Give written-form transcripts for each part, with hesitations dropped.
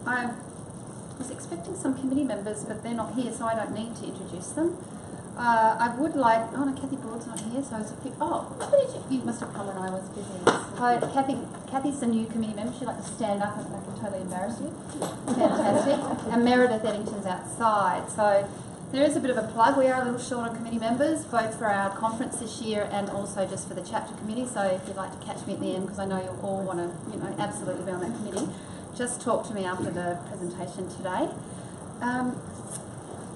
I was expecting some committee members, but they're not here, so I don't need to introduce them. I would like... Oh, no, Kathy Broad's not here, so I was a bit... Oh, you must have come when I was busy. Kathy's the new committee member. She'd like to stand up and I can totally embarrass you. Fantastic. And Meredith Eddington's outside. So there is a bit of a plug. We are a little short on committee members, both for our conference this year and also just for the chapter committee. So if you'd like to catch me at the end, because I know you'll all want to, absolutely be on that committee, just talk to me after the presentation today.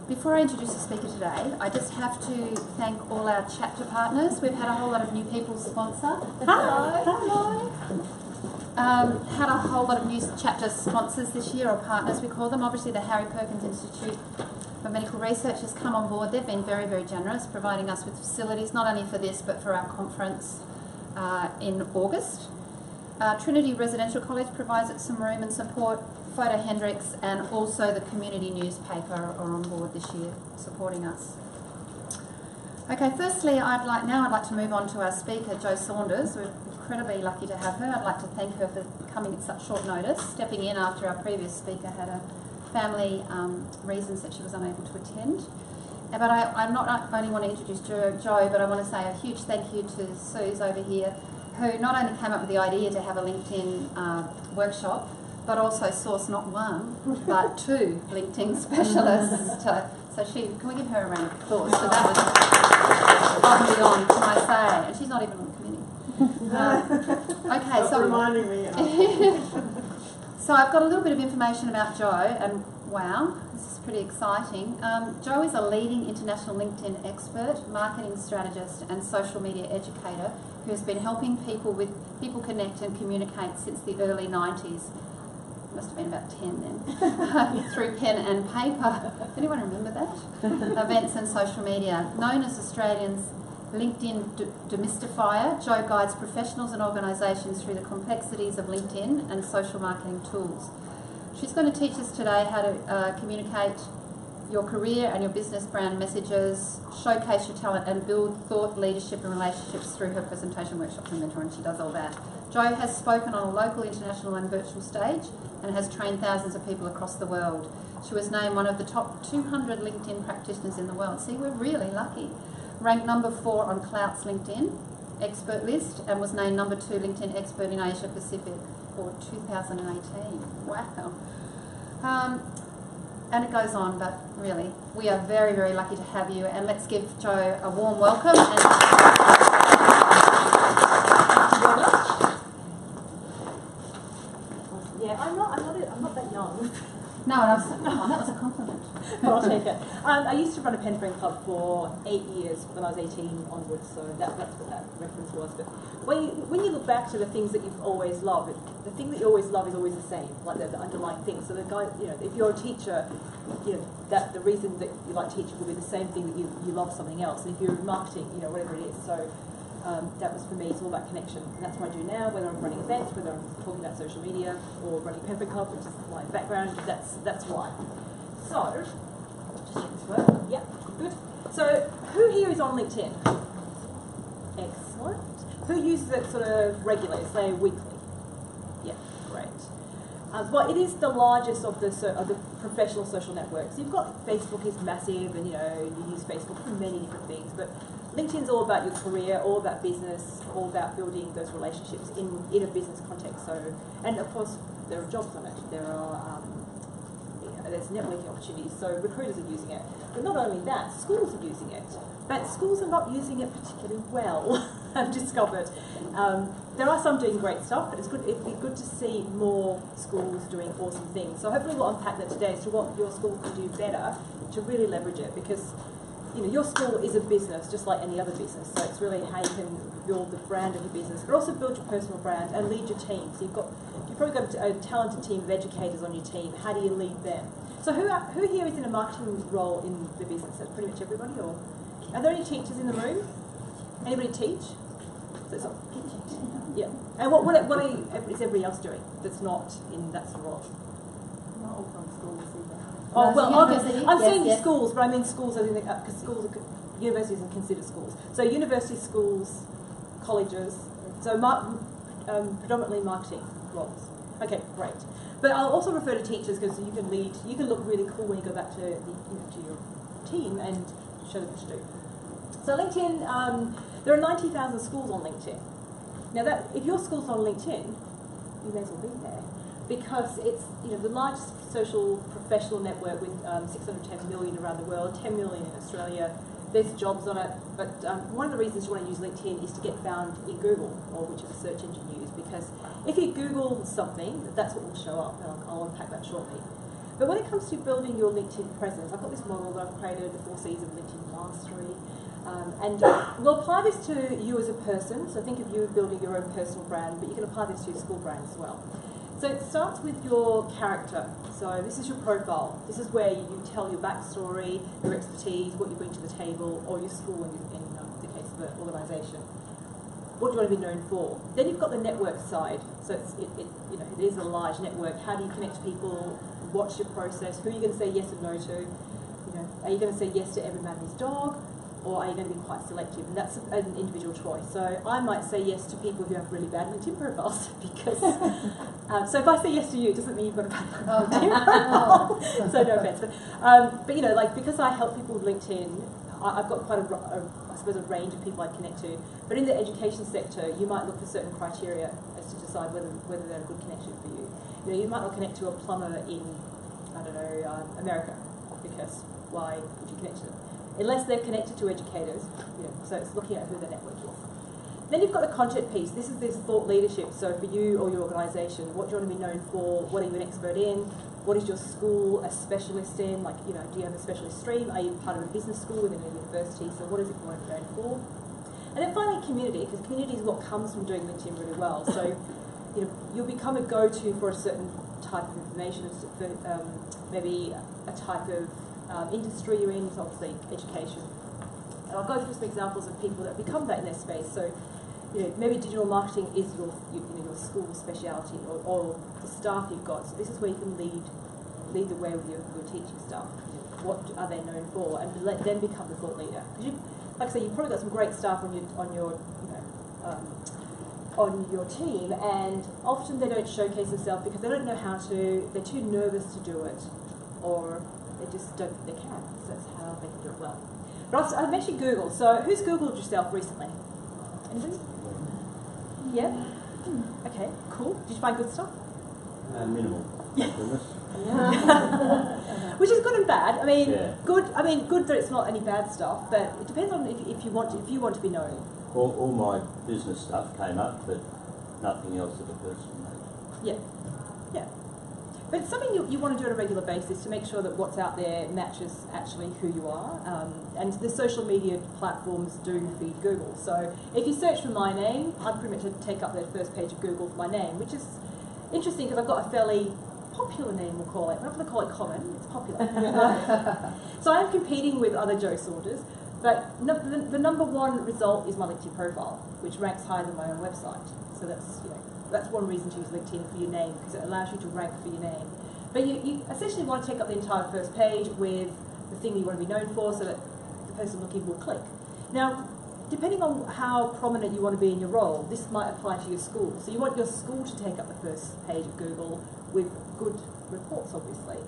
Before I introduce the speaker today, I just have to thank all our chapter partners. We've had a whole lot of new people sponsor. Hello. Had a whole lot of new chapter sponsors this year, or partners we call them. Obviously the Harry Perkins Institute for Medical Research has come on board. They've been very, very generous, providing us with facilities, not only for this, but for our conference in August. Trinity Residential College provides us some room and support. Photo Hendricks and also the community newspaper are on board this year supporting us. Okay, firstly I'd like to move on to our speaker, Jo Saunders. We're incredibly lucky to have her. I'd like to thank her for coming at such short notice, stepping in after our previous speaker had a family reasons that she was unable to attend. But I not only want to introduce Jo, but I want to say a huge thank you to Suze over here, who not only came up with the idea to have a LinkedIn workshop, but also sourced not one, but two LinkedIn specialists. So can we give her a round of applause? So that was above and beyond, can I say? And she's not even on the committee. Okay, so reminding me. So I've got a little bit of information about Jo, and wow, this is pretty exciting. Jo is a leading international LinkedIn expert, marketing strategist, and social media educator who has been helping people connect and communicate since the early 90s. Must have been about 10 then, through pen and paper. Anyone remember that? Events and social media. Known as Australians' LinkedIn demystifier, Jo guides professionals and organisations through the complexities of LinkedIn and social marketing tools. She's going to teach us today how to communicate your career and your business brand messages, showcase your talent and build thought, leadership and relationships through her presentation workshops and mentoring. She does all that. Jo has spoken on a local, international and virtual stage and has trained thousands of people across the world. She was named one of the top 200 LinkedIn practitioners in the world. See, we're really lucky. Ranked number 4 on Klout's LinkedIn expert list and was named number 2 LinkedIn expert in Asia Pacific for 2018. Wow. And it goes on, but really, we are very, very lucky to have you. And let's give Jo a warm welcome. Yeah, I'm not that young. No, that was a compliment. But I'll take it. I used to run a pen friend club for 8 years when I was 18 onwards, so that's what that reference was. But when you look back to the things that you've always loved, the thing that you always love is always the same, like the underlying thing. So the guy, if you're a teacher, that the reason that you like teaching will be the same thing that you love something else. And if you're in marketing, whatever it is. So that was for me, it's all about connection. And that's what I do now, whether I'm running events, whether I'm talking about social media, or running a pen friend club, which is my background, that's why. So, just check this work. Yeah, good. So, who here is on LinkedIn? Excellent. Who uses it sort of regularly, say weekly? Yeah, great. Well, it is the largest of the professional social networks. You've got Facebook is massive, and you use Facebook for many different things, but LinkedIn's all about your career, all about business, all about building those relationships in a business context. So, and of course, there are jobs on it. There's networking opportunities. So recruiters are using it. But not only that, schools are using it. But schools are not using it particularly well. I've discovered. There are some doing great stuff, but it'd be good to see more schools doing awesome things. So hopefully we'll unpack that today as to what your school can do better to really leverage it, because your school is a business just like any other business. So it's really how you can build the brand of your business, but also build your personal brand and lead your team. So you've probably got a talented team of educators on your team. How do you lead them? So who here is in a marketing role in the business? That's pretty much everybody, or are there any teachers in the room? Anybody teach? Yeah. And what is everybody else doing that's not in that sort of role? Not all from schools either. Oh, well, university. I'm saying schools, but I mean schools as in because universities are considered schools. So university, schools, colleges. So predominantly marketing roles. Okay, great. But I'll also refer to teachers because you can lead. You can look really cool when you go back to to your team and show them what to do. So LinkedIn, there are 90,000 schools on LinkedIn. Now, if your school's on LinkedIn, you may as well be there because it's the largest social professional network with 610 million around the world, 10 million in Australia. There's jobs on it, but one of the reasons you want to use LinkedIn is to get found in Google, or whichever search engine you use, because if you Google something, that's what will show up, and I'll unpack that shortly. But when it comes to building your LinkedIn presence, I've got this model that I've created, the 4 C's of LinkedIn Mastery, and we'll apply this to you as a person, so think of you building your own personal brand, but you can apply this to your school brand as well. So it starts with your character. So this is your profile. This is where you tell your backstory, your expertise, what you bring to the table, or your school in the case of an organisation. What do you want to be known for? Then you've got the network side. So it is a large network. How do you connect to people? What's your process? Who are you going to say yes and no to? Are you going to say yes to every man and his dog? Or are you going to be quite selective? And that's an individual choice. So I might say yes to people who have really bad LinkedIn profiles because. So if I say yes to you, it doesn't mean you've got a bad LinkedIn profile. So no offense, but because I help people with LinkedIn, I've got quite a range of people I connect to. But in the education sector, you might look for certain criteria as to decide whether they're a good connection for you. You might not connect to a plumber in America because why would you connect to them? Unless they're connected to educators, so it's looking at who the network is. Then you've got the content piece. This is this thought leadership. So for you or your organisation, what do you want to be known for? What are you an expert in? What is your school a specialist in? Do you have a specialist stream? Are you part of a business school within a university? So what is it you want to be known for? And then finally community, because community is what comes from doing LinkedIn really well. So you'll become a go-to for a certain type of information, for maybe a type of industry you're in, is obviously education. And I'll go through some examples of people that become that in their space. So, maybe digital marketing is your school speciality or the staff you've got. So this is where you can lead the way with your teaching staff. What are they known for, and let them become the thought leader. Because like I say, you've probably got some great staff on your team, and often they don't showcase themselves because they don't know how to. They're too nervous to do it, or they just don't think they can. So that's how they can do it well. But I've mentioned Google. So who's Googled yourself recently? Anybody? Yeah? Okay, cool. Did you find good stuff? Minimal. Which is good and bad. Good. Good that it's not any bad stuff, but it depends on if you want to be known. All my business stuff came up, but nothing else of a personal nature. Yeah. But it's something you want to do on a regular basis to make sure that what's out there matches actually who you are. And the social media platforms do feed Google. So if you search for my name, I'm pretty much take up the first page of Google for my name, which is interesting because I've got a fairly popular name, we'll call it. We're not going to call it common, it's popular. So I'm competing with other Joe Saunders, but the number one result is my LinkedIn profile, which ranks higher than my own website. So that's one reason to use LinkedIn for your name, because it allows you to rank for your name. But you essentially want to take up the entire first page with the thing you want to be known for so that the person looking will click. Now, depending on how prominent you want to be in your role, this might apply to your school. So you want your school to take up the first page of Google with good reports, obviously.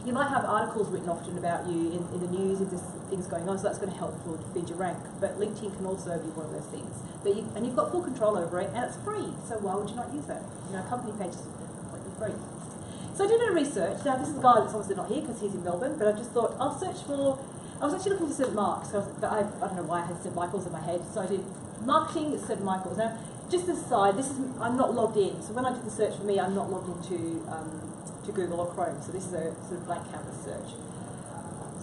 You might have articles written often about you in the news if there's things going on, so that's going to help feed your rank. But LinkedIn can also be one of those things. And you've got full control over it, and it's free, so why would you not use it? Company pages are completely free. So I did a bit of research. Now, this is a guy that's obviously not here because he's in Melbourne, but I just thought I'll search for. I was actually looking for St Mark's, but I don't know why I had St Michael's in my head, so I did marketing at St Michael's. Now, just this aside, I'm not logged in, so when I did the search for me, I'm not logged into to Google or Chrome, so this is a sort of blank canvas search.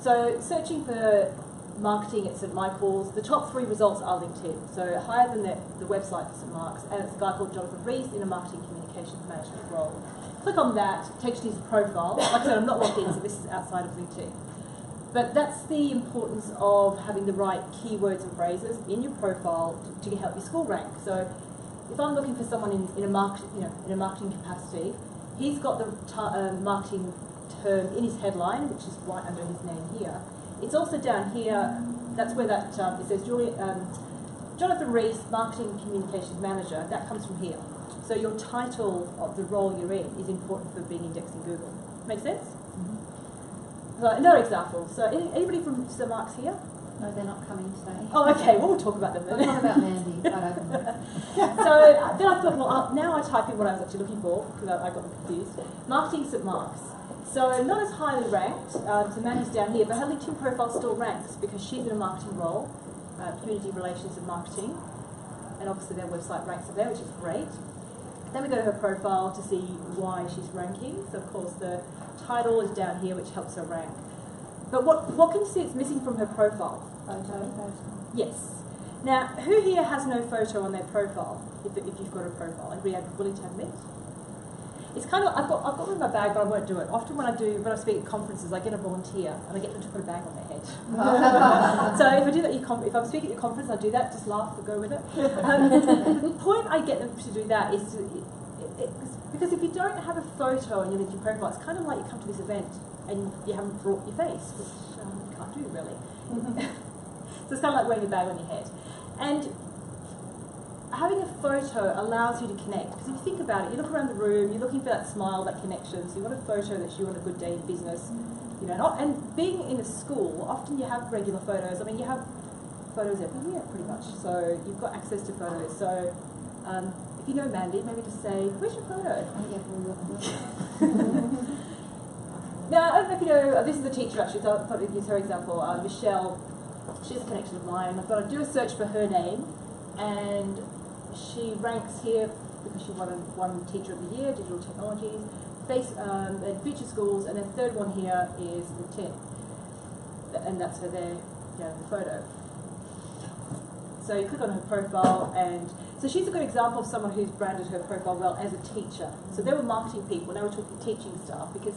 So searching for marketing at St Michael's, the top 3 results are LinkedIn, so higher than the website for St Mark's, and it's a guy called Jonathan Rees in a marketing communications management role. Click on that, takes you to his profile. Like I said, I'm not logged in, so this is outside of LinkedIn. But that's the importance of having the right keywords and phrases in your profile to help your school rank. So if I'm looking for someone in a marketing capacity, he's got the marketing term in his headline, which is right under his name here. It's also down here. That's where it says Jonathan Rees, Marketing Communications Manager. That comes from here. So your title of the role you're in is important for being indexed in Google. Make sense? So another example. So anybody from St Mark's here? No, they're not coming today. Oh, okay. Well, we'll talk about them We'll then. talk about Mandy. So then I thought, well, now I type in what I was actually looking for because I got confused. Marketing St Mark's. So not as highly ranked. So Mandy's down here, but her LinkedIn profile still ranks because she's in a marketing role, community relations and marketing, and obviously their website ranks up there, which is great. Then we go to her profile to see why she's ranking. So of course the title is down here, which helps her rank. But what can you see it's missing from her profile? Photo. Yes. Now, who here has no photo on their profile? If you've got a profile, everybody willing to admit? It's kind of I've got one in my bag, but I won't do it. Often when I speak at conferences, I get a volunteer and I get them to put a bag on their head. So if I do that, if I'm speaking at your conference, I do that. Just laugh or go with it. The point I get them to do that is because if you don't have a photo on your LinkedIn profile, it's kind of like you come to this event and you haven't brought your face, which you can't do really. So it's kind of like wearing a bag on your head. And having a photo allows you to connect, because if you think about it, you look around the room, you're looking for that smile, that connection, so you want a photo that's you on a good day in business, you know. And being in a school, often you have regular photos. I mean, you have photos every year, pretty much, so you've got access to photos. So if you know Mandy, maybe just say, where's your photo? Now, I don't know if you know, this is a teacher actually, so I thought I'd use her example. Michelle, she's a connection of mine. I thought I'd do a search for her name, and she ranks here because she won Teacher of the Year, Digital Technologies, and Future Schools, and the third one here is LinkedIn. And that's her there, the photo. So you click on her profile, and so she's a good example of someone who's branded her profile well as a teacher. So they were marketing people, now we're talking teaching staff, because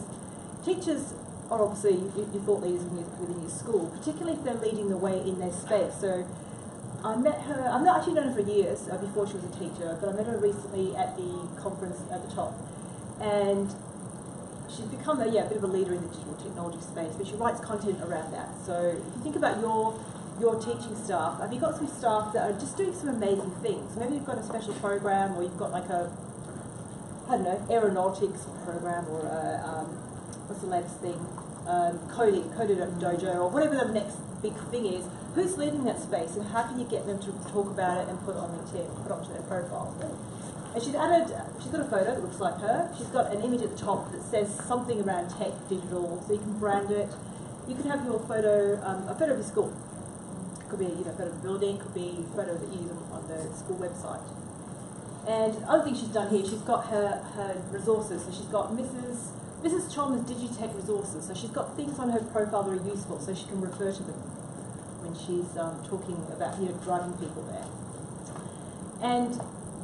teachers are obviously your thought leaders within your school, particularly if they're leading the way in their space. So I met her, I've not actually known her for years before she was a teacher, but I met her recently at the conference at the top. And she's become a bit of a leader in the digital technology space, but she writes content around that. So if you think about your teaching staff, have you got some staff that are just doing some amazing things? Maybe you've got a special program, or you've got like a, I don't know, aeronautics program, or a, what's the latest thing? Coding dojo, or whatever the next big thing is. Who's leading that space, and how can you get them to talk about it and put it on LinkedIn, put it onto their profile? And she's got a photo that looks like her. She's got an image at the top that says something around tech, digital, so you can brand it. You can have your photo, a photo of your school. It could be a photo of the building, could be a photo that you use on the school website. And the other thing she's done here, she's got her resources. So she's got Mrs. Chalmers Digitech resources. So she's got things on her profile that are useful, so she can refer to them when she's talking about driving people there. And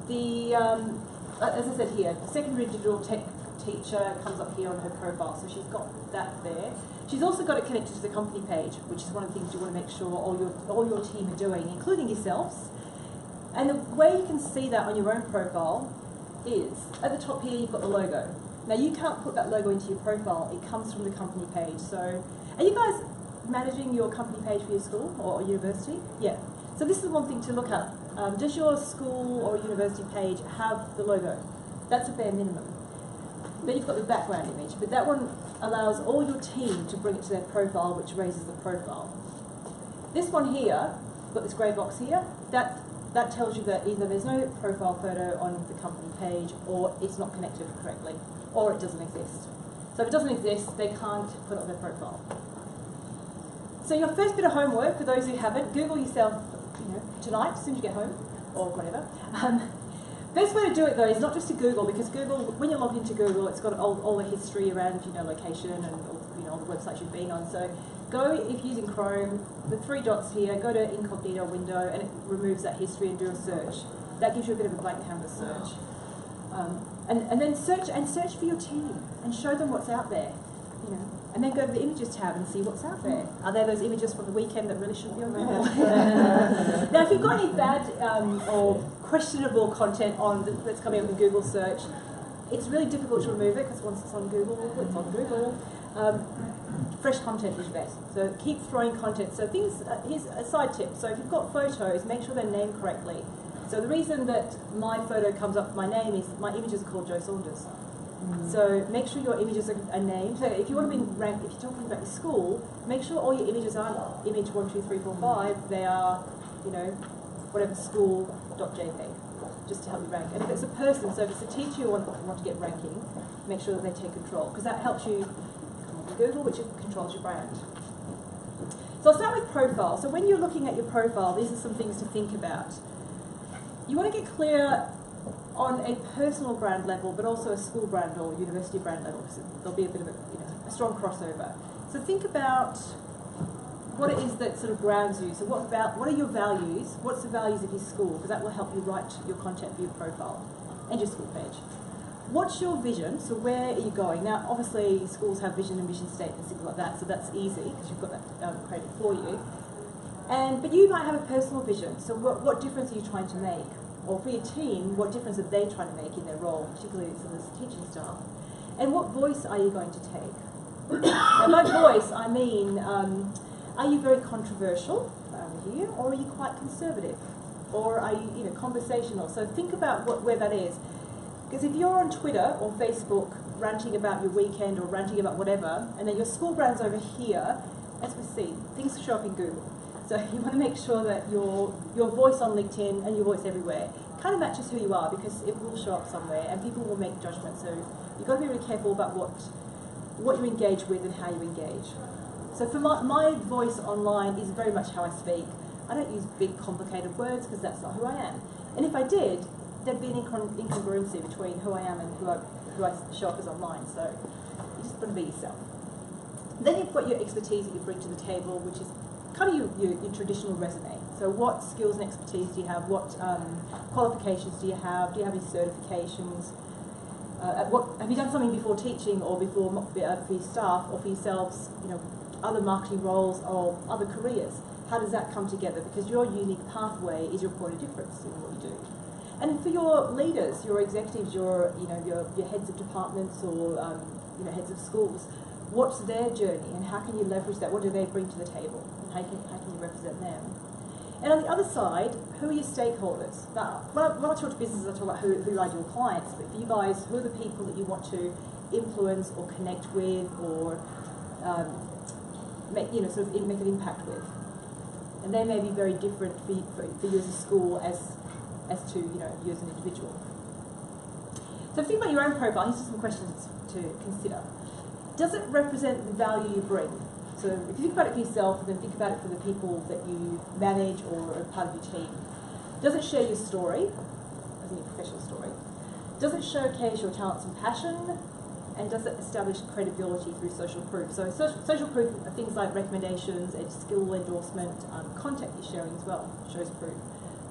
the as I said here, secondary digital tech teacher comes up here on her profile, so she's got that there. She's also got it connected to the company page, which is one of the things you want to make sure all your team are doing, including yourselves. And the way you can see that on your own profile is at the top here you've got the logo. Now you can't put that logo into your profile; it comes from the company page. So, are you guys managing your company page for your school or university? Yeah. So this is one thing to look at. Does your school or university page have the logo? That's a bare minimum. Then you've got the background image, but that one allows all your team to bring it to their profile, which raises the profile. This one here, got this grey box here, that tells you that either there's no profile photo on the company page, or it's not connected correctly, or it doesn't exist. So if it doesn't exist, they can't put it on their profile. So your first bit of homework, for those who haven't, Google yourself, tonight, as soon as you get home, or whatever. Best way to do it though is not just to Google, because Google, when you're logged into Google, it's got all the history around location and all the websites you've been on. So go, if you're using Chrome, the 3 dots here, go to incognito window, and it removes that history and do a search. That gives you a bit of a blank canvas search. And then search for your team and show them what's out there. And then go to the images tab and see what's out there. Are there those images from the weekend that really shouldn't be on Google? Now, if you've got any bad or questionable content that's coming up in Google search, it's really difficult to remove it because once it's on Google, it's on Google. Fresh content is best. So keep throwing content. So here's a side tip. So if you've got photos, make sure they're named correctly. So the reason that my photo comes up, my name is, my images are called Jo Saunders. So make sure your images are named. So if you want to be ranked, if you're talking about your school, make sure all your images aren't image 1, 2, 3, 4, 5. They are, you know, whatever school.jpg, just to help you rank. And if it's a person, so if it's a teacher you want to get ranking, make sure that they take control, because that helps you come on to Google, which controls your brand. So I'll start with profile. So when you're looking at your profile, these are some things to think about. You want to get clear on a personal brand level, but also a school brand or university brand level, because there'll be a bit of a strong crossover. So think about what it is that sort of grounds you. So what are your values? What's the values of your school? Because that will help you write your content for your profile and your school page. What's your vision? So where are you going? Now, obviously, schools have vision and mission statements, things like that, so that's easy because you've got that created for you. But you might have a personal vision. So what difference are you trying to make? Or for your team, what difference are they trying to make in their role, particularly some of the teaching staff? And what voice are you going to take? Now, by voice, I mean, are you very controversial over here, or are you quite conservative? Or are you, conversational? So think about where that is. Because if you're on Twitter or Facebook ranting about your weekend or ranting about whatever, and then your school brand's over here, as we see, things show up in Google. So you want to make sure that your voice on LinkedIn and your voice everywhere kind of matches who you are, because it will show up somewhere and people will make judgments. So you've got to be really careful about what you engage with and how you engage. So for my voice online is very much how I speak. I don't use big complicated words because that's not who I am. And if I did, there'd be an incongruency between who I am and who I show up as online. So you just got to be yourself. Then you've got your expertise that you bring to the table, which is kind of your traditional resume. So what skills and expertise do you have? What qualifications do you have? Do you have any certifications? Have you done something before teaching or before for your staff or for yourselves? Other marketing roles or other careers. How does that come together? Because your unique pathway is your point of difference in what you do. And for your leaders, your executives, your heads of departments or heads of schools, what's their journey and how can you leverage that? What do they bring to the table? And how can you represent them? And on the other side, who are your stakeholders? Now, when I talk to businesses, I talk about who are your clients, but for you guys, who are the people that you want to influence or connect with or make an impact with? And they may be very different for you as a school as to you as an individual. So think about your own profile. Here's some questions to consider. Does it represent the value you bring? So if you think about it for yourself, then think about it for the people that you manage or are part of your team. Does it share your story, as in your professional story? Does it showcase your talents and passion? And does it establish credibility through social proof? So social proof are things like recommendations, skill endorsement, content you're sharing as well shows proof.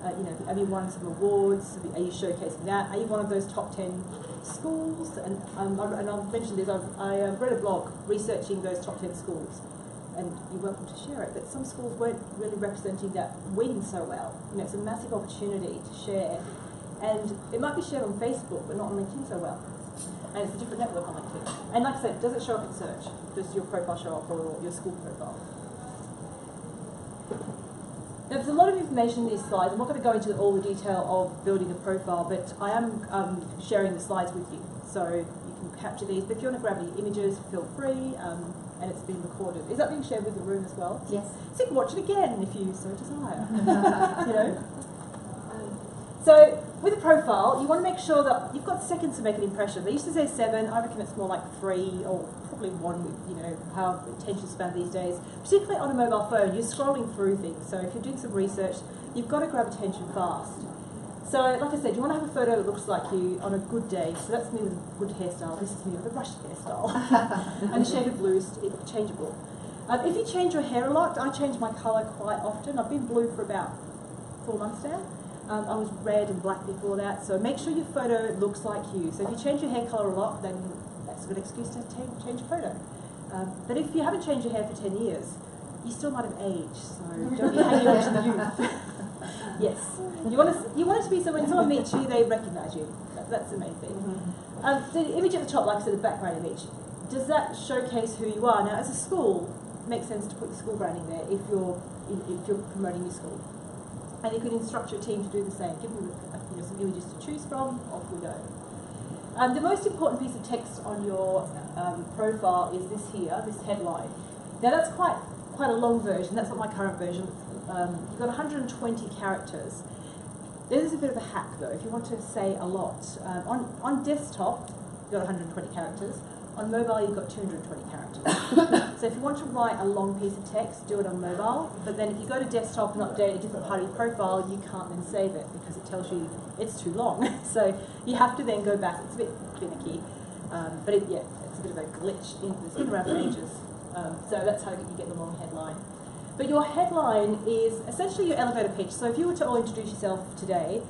Have you won some awards? Are you showcasing that? Are you one of those top 10 schools? And I'll mention this, I read a blog researching those top 10 schools, and you're welcome to share it, but some schools weren't really representing that win so well. It's a massive opportunity to share, and it might be shared on Facebook, but not on LinkedIn so well. And it's a different network on LinkedIn. And like I said, does it show up in search? Does your profile show up, or your school profile? Now, there's a lot of information in these slides. I'm not going to go into all the detail of building a profile, but I am sharing the slides with you. So you can capture these. But if you want to grab any images, feel free. And it's been recorded. Is that being shared with the room as well? Yes. So you can watch it again if you so desire. So with a profile, you want to make sure that you've got seconds to make an impression. They used to say 7. I reckon it's more like 3 or probably 1 with how attention span these days. Particularly on a mobile phone, you're scrolling through things. So if you're doing some research, you've got to grab attention fast. So like I said, you want to have a photo that looks like you on a good day. So that's me with a good hairstyle. This is me with a rushed hairstyle. And the shade of blue is changeable. If you change your hair a lot, I change my colour quite often. I've been blue for about 4 months now. I was red and black before that, so make sure your photo looks like you. So if you change your hair colour a lot, then that's a good excuse to change your photo. But if you haven't changed your hair for 10 years, you still might have aged, so don't be hanging on to the youth. Yes. You want it to be so when someone meets you, they recognise you. That's the main thing. The image at the top, like I said, the background image, does that showcase who you are? Now, as a school, it makes sense to put your school branding there if you're promoting your school. And you could instruct your team to do the same. Give them some images to choose from, off we go. The most important piece of text on your profile is this here, this headline. Now that's quite a long version, that's not my current version. You've got 120 characters. There's a bit of a hack though, if you want to say a lot. On desktop, you've got 120 characters. On mobile, you've got 220 characters. So if you want to write a long piece of text, do it on mobile. But then if you go to desktop and update a different part of your profile, you can't then save it because it tells you it's too long. So you have to then go back. It's a bit finicky. But it's a bit of a glitch. It's been around for ages. So that's how you get the long headline. But your headline is essentially your elevator pitch. So if you were to all introduce yourself today,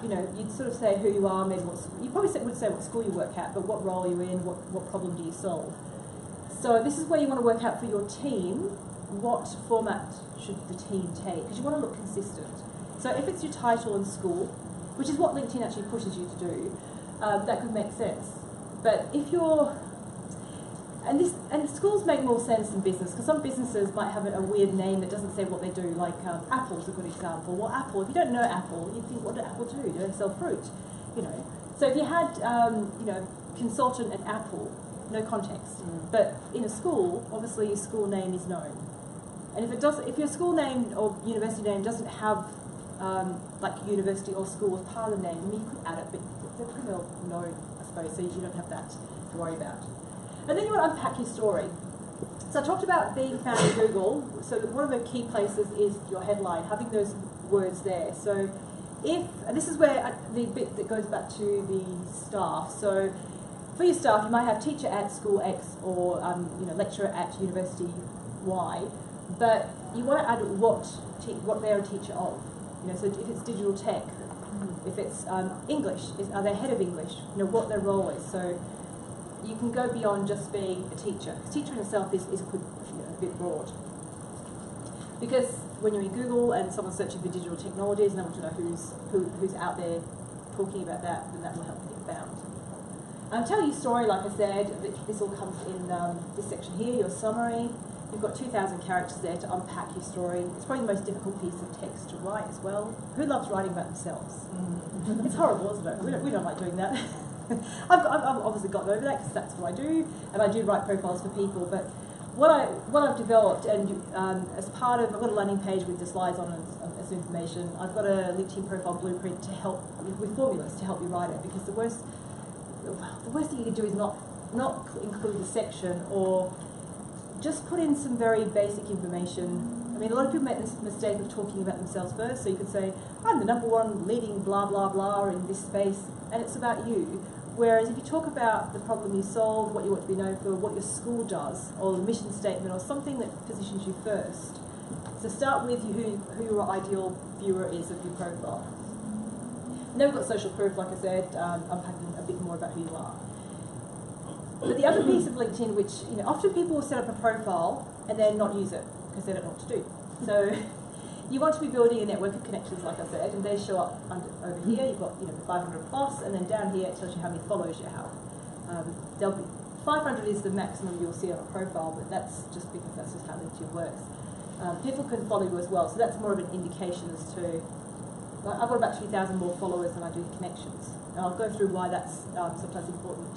you'd sort of say who you are, maybe you probably would say what school you work at, but what role you're in, what problem do you solve. So this is where you want to work out for your team, what format should the team take, because you want to look consistent. So if it's your title and school, which is what LinkedIn actually pushes you to do, that could make sense. But if you're And schools make more sense than business, because some businesses might have a weird name that doesn't say what they do, like Apple's a good example. Well, Apple, if you don't know Apple, you'd think, what do Apple do? Do they sell fruit? So if you had, consultant at Apple, no context. But in a school, obviously your school name is known. And if your school name or university name doesn't have like university or school as part of the name, I mean, you could add it, but they're pretty well known, I suppose, so you don't have that to worry about. And then you want to unpack your story. So I talked about being found in Google. So one of the key places is your headline, having those words there. So and this is where the bit that goes back to the staff. So for your staff, you might have teacher at school X or lecturer at university Y, but you want to add what they're a teacher of. So if it's digital tech, if it's English, are they head of English? What their role is. So you can go beyond just being a teacher. Because teacher in itself is a bit broad. Because when you're in Google and someone's searching for digital technologies and they want to know who's out there talking about that, then that will help you get found. Tell your story, like I said, this all comes in this section here, your summary. You've got 2,000 characters there to unpack your story. It's probably the most difficult piece of text to write as well. Who loves writing about themselves? It's horrible, isn't it? We don't like doing that. I've obviously gotten over that because that's what I do, and I do write profiles for people. But what I've developed, and as part of, I've got a landing page with the slides on as information. I've got a LinkedIn profile blueprint to help with formulas to help you write it. Because the worst thing you can do is not include the section or just put in some very basic information. I mean, a lot of people make this mistake of talking about themselves first. So you could say, I'm the #1 leading blah blah blah in this space, and it's about you. Whereas if you talk about the problem you solve, what you want to be known for, what your school does, or the mission statement, or something that positions you first. So start with who your ideal viewer is of your profile. And then we've got social proof, like I said, unpacking a bit more about who you are. But the other piece of LinkedIn, which often people will set up a profile and then not use it because they don't know what to do. So you want to be building a network of connections, like I said, and they show up over here. You've got 500 plus, and then down here it tells you how many followers you have. 500 is the maximum you'll see on a profile, but that's just because that's just how LinkedIn works. People can follow you as well, so that's more of an indication as to. I've got about 2,000 more followers than I do connections, and I'll go through why that's sometimes important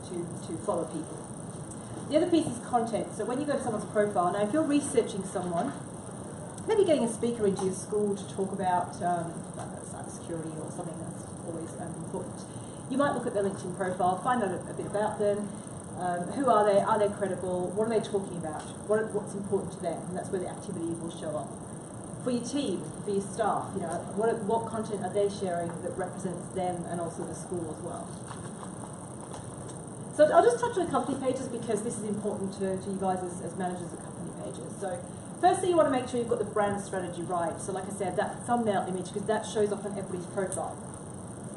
to follow people. The other piece is content. So when you go to someone's profile, now if you're researching someone, maybe getting a speaker into your school to talk about cybersecurity or something that's always important, you might look at their LinkedIn profile, find out a bit about them. Who are they? Are they credible? What are they talking about? What's important to them? And that's where the activities will show up. For your team, for your staff, what content are they sharing that represents them and also the school as well? So I'll just touch on company pages because this is important to you guys as managers of company pages. So firstly, you want to make sure you've got the brand strategy right. So like I said, that thumbnail image, because that shows up on everybody's profile.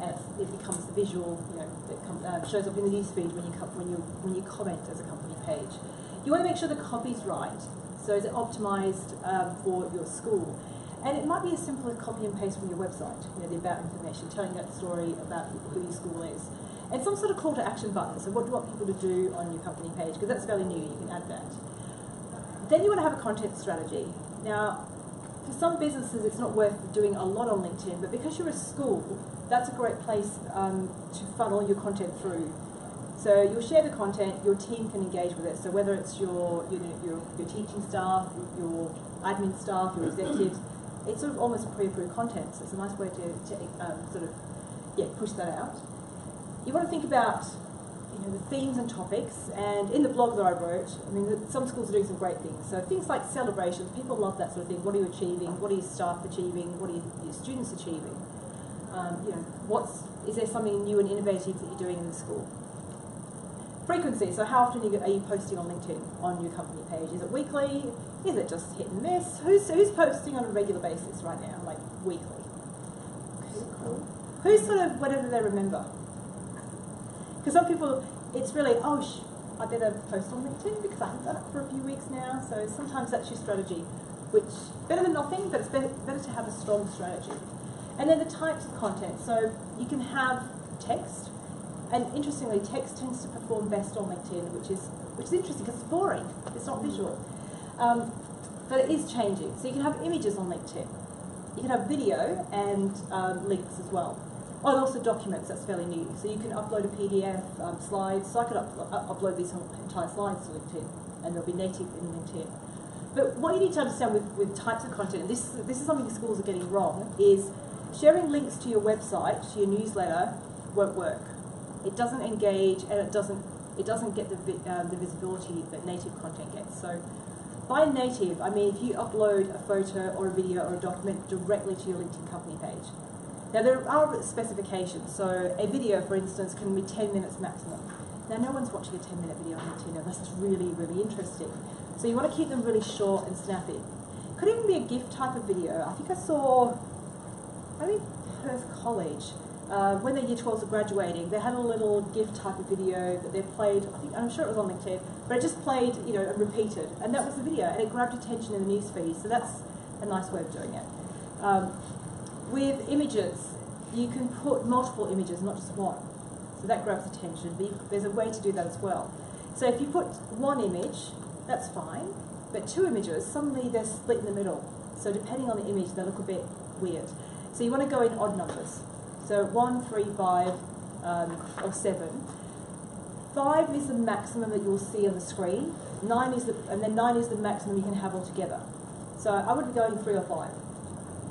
And it becomes the visual, that shows up in the newsfeed when you comment as a company page. You want to make sure the copy's right. So is it optimized for your school? And it might be as simple as copy and paste from your website, the about information, telling that story about who your school is. And some sort of call to action button. So what do you want people to do on your company page? Because that's fairly new, you can add that. Then you want to have a content strategy. Now, for some businesses it's not worth doing a lot on LinkedIn, but because you're a school, that's a great place to funnel your content through. So you'll share the content, your team can engage with it. So whether it's your teaching staff, your admin staff, your executives, it's sort of almost pre-approved content. So it's a nice way to push that out. You want to think about the themes and topics, and in the blog that I wrote, I mean, some schools are doing some great things. So things like celebrations, people love that sort of thing. What are you achieving? What are your staff achieving? What are your students achieving? Is there something new and innovative that you're doing in the school? Frequency, so how often are you posting on LinkedIn on your company page? Is it weekly? Is it just hit and miss? Who's posting on a regular basis right now, like weekly? Who's sort of whatever they remember? Because some people, it's really, I better post on LinkedIn because I haven't done it for a few weeks now. So sometimes that's your strategy, which better than nothing, but it's better to have a strong strategy. And then the types of content. So you can have text, and interestingly, text tends to perform best on LinkedIn, which is interesting because it's boring. It's not visual, but it is changing. So you can have images on LinkedIn. You can have video and links as well. Oh, and also documents, that's fairly new. So you can upload a PDF, slides. So I could upload these entire slides to LinkedIn, and they'll be native in LinkedIn. But what you need to understand with types of content, and this is something schools are getting wrong, is sharing links to your website, to your newsletter, won't work. It doesn't engage, and it doesn't get the visibility that native content gets. So by native, I mean if you upload a photo or a video or a document directly to your LinkedIn company page. Now there are specifications, so a video, for instance, can be 10 minutes maximum. Now no one's watching a 10-minute video on LinkedIn unless it's really, really interesting. So you want to keep them really short and snappy. Could even be a GIF type of video. I think I saw, maybe Perth College, when their Year 12s were graduating, they had a little GIF type of video that they played, I'm sure it was on LinkedIn, but it just played, and repeated, and that was the video, and it grabbed attention in the newsfeed, so that's a nice way of doing it. With images, you can put multiple images, not just one. So that grabs attention. There's a way to do that as well. So if you put one image, that's fine. But two images, suddenly they're split in the middle. So depending on the image, they look a bit weird. So you want to go in odd numbers. So 1, 3, 5, or 7. 5 is the maximum that you'll see on the screen. 9 is the maximum you can have altogether. So I would go in 3 or 5.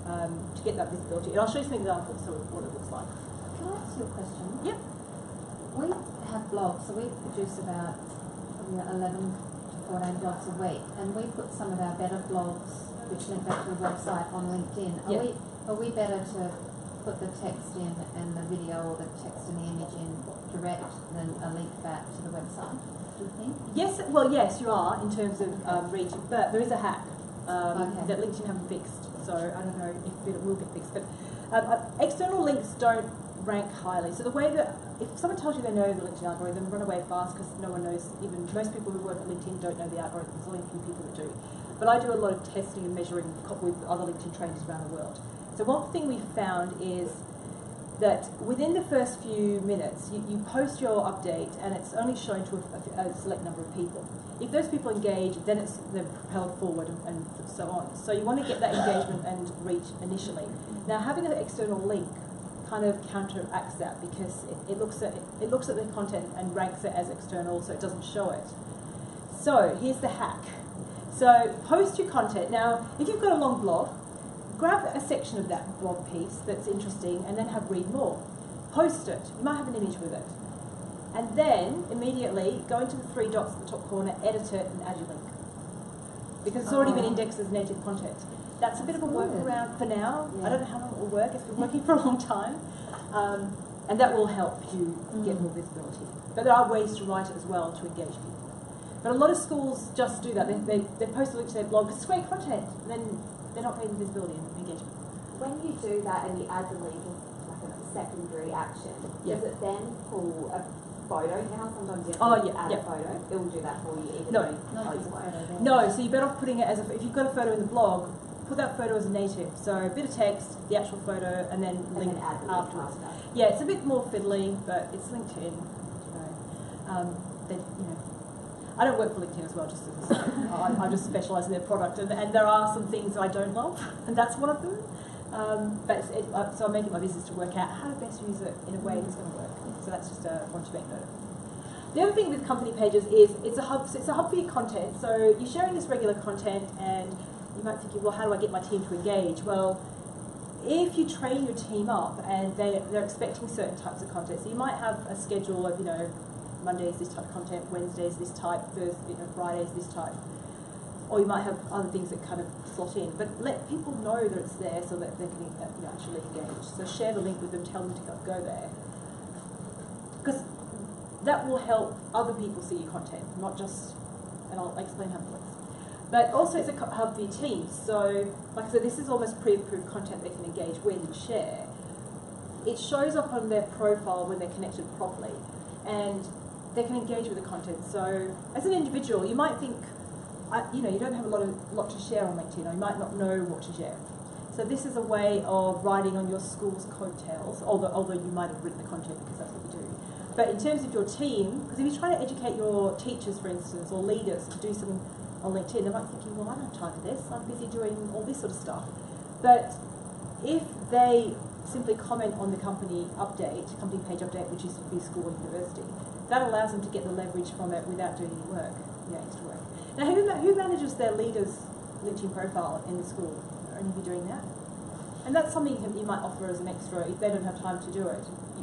To get that visibility. And I'll show you some examples of what it looks like. Can I ask you a question? Yep. We have blogs, so we produce about 11 to 14 blogs a week, and we put some of our better blogs, which link back to the website, on LinkedIn. Are we better to put the text in and the video, or the text and the image in direct than a link back to the website, do you think? Yes, well yes you are in terms of reach, but there is a hack that LinkedIn haven't fixed. So I don't know if it will get fixed, but external links don't rank highly. So the way that, if someone tells you they know the LinkedIn algorithm, run away fast because no one knows, even most people who work at LinkedIn don't know the algorithm. There's only a few people that do. But I do a lot of testing and measuring with other LinkedIn trainers around the world. So one thing we've found is that within the first few minutes, you post your update and it's only shown to a select number of people. If those people engage, then they're propelled forward and so on. So you want to get that engagement and reach initially. Now having an external link kind of counteracts that because it looks at the content and ranks it as external, so it doesn't show it. So here's the hack. So post your content. Now if you've got a long blog, grab a section of that blog piece that's interesting and then have read more. Post it. You might have an image with it. And then, immediately, go into the 3 dots at the top corner, edit it, and add your link. Because it's already been indexed as native content. That's a bit of a workaround for now. Yeah. I don't know how long it will work. It's been working for a long time. And that will help you get more visibility. But there are ways to write it as well to engage people. But a lot of schools just do that. They post a link to their blog because it's great content. And then they're not getting visibility and engagement. When you do that and you add the link as like a secondary action, does it then pull a photo? You know how sometimes you have to add a photo? It will do that for you even though you post one. No, so you're better off putting it as if you've got a photo in the blog, put that photo as a native. So a bit of text, the actual photo, and then link add the afterwards. link after. Yeah, it's a bit more fiddly, but it's LinkedIn. I don't work for LinkedIn as well, just as I just specialise in their product, and there are some things that I don't love, and that's one of them. So I'm making my business to work out how to best use it in a way that's going to work. So that's just one to make note of. The other thing with company pages is it's a hub for your content. So you're sharing this regular content, and you might think, well, how do I get my team to engage? Well, if you train your team up and they're expecting certain types of content, so you might have a schedule of, Mondays this type of content, Wednesdays this type, Thursday, Fridays this type, or you might have other things that kind of slot in. But let people know that it's there so that they can actually engage. So share the link with them, tell them to go there, because that will help other people see your content, not just. And I'll explain how it works. But also it's a hub for your team. So, like I said, this is almost pre-approved content they can engage with and share. It shows up on their profile when they're connected properly, and they can engage with the content. So, as an individual, you might think, you don't have a lot to share on LinkedIn, or you might not know what to share. So this is a way of riding on your school's coattails, although you might have written the content because that's what you do. But in terms of your team, because if you're trying to educate your teachers, for instance, or leaders to do something on LinkedIn, they might be thinking, well, I don't have time for this, I'm busy doing all this sort of stuff. But if they simply comment on the company page update, which is for your school or university, that allows them to get the leverage from it without doing any work, extra work. Now, who manages their leaders' LinkedIn profile in the school? Are any of you doing that? And that's something you might offer as an extra if they don't have time to do it.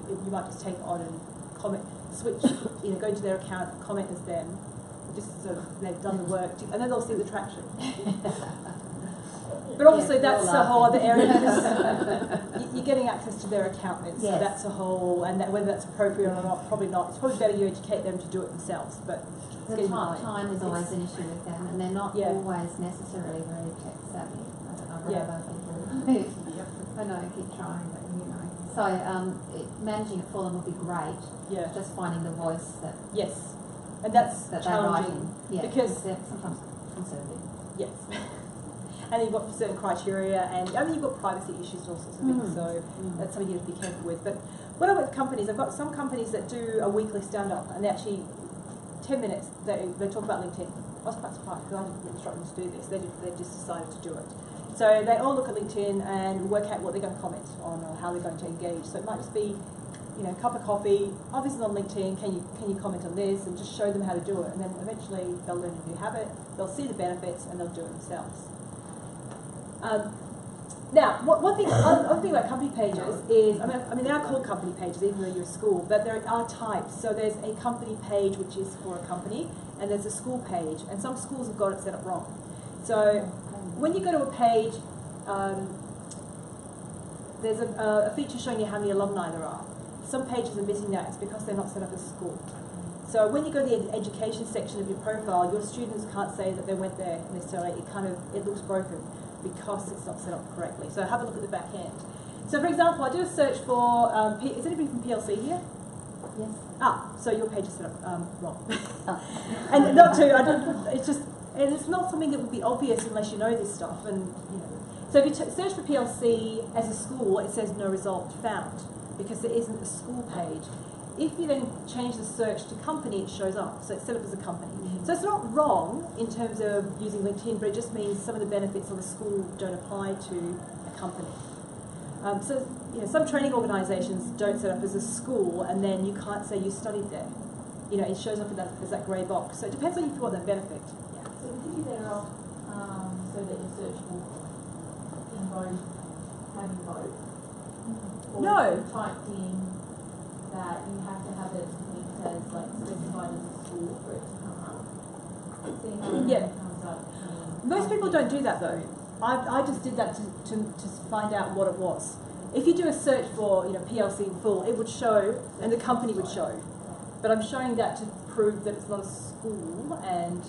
You might just take it on and comment, switch, go into their account, comment as them, just so they've done the work, and then they'll see the traction. But obviously that's a whole other area, because you're getting access to their account, so that's a whole, and whether that's appropriate or not, probably not. It's probably better you educate them to do it themselves, but the time is always an issue with them, and they're not always necessarily very tech savvy. I've got other people who I know keep trying, but So managing it for them would be great. Yeah. Just finding the voice that. Yes, and that's challenging. Because they're sometimes conservative. Yes. And you've got certain criteria, and you've got privacy issues and all sorts of things, so that's something you have to be careful with. But when I'm with companies, I've got some companies that do a weekly stand-up, and they actually, 10 minutes, they talk about LinkedIn. I was quite surprised, because I didn't instruct them to do this. They just decided to do it. So they all look at LinkedIn and work out what they're going to comment on or how they're going to engage. So it might just be, a cup of coffee, this is on LinkedIn, can you comment on this, and just show them how to do it. And then eventually they'll learn a new habit, they'll see the benefits, and they'll do it themselves. Now, one thing about company pages is, they are called company pages even though you're a school, but there are types. So there's a company page which is for a company, and there's a school page, and some schools have got it set up wrong. So when you go to a page, there's a feature showing you how many alumni there are. Some pages are missing that. It's because they're not set up as a school. So when you go to the education section of your profile, your students can't say that they went there necessarily. It looks broken because it's not set up correctly. So have a look at the back end. So for example, I did a search for, is anybody from PLC here? Yes. So your page is set up wrong. And not to, it's not something that would be obvious unless you know this stuff. So if you search for PLC as a school, it says no result found because there isn't a school page. If you then change the search to company, it shows up. So it's set up as a company. So it's not wrong in terms of using LinkedIn, but it just means some of the benefits of a school don't apply to a company. Some training organisations don't set up as a school, and then you can't say you studied there. It shows up as that grey box. So it depends on if you want that benefit. Yeah. So would you be better off so that your search will invoke having both? Or No. Typed in that you have to have it as specified as a school for it to come up. See how it comes up. Most people don't do that though. I just did that to find out what it was. If you do a search for PLC in full, it would show and the company would show. But I'm showing that to prove that it's not a school, and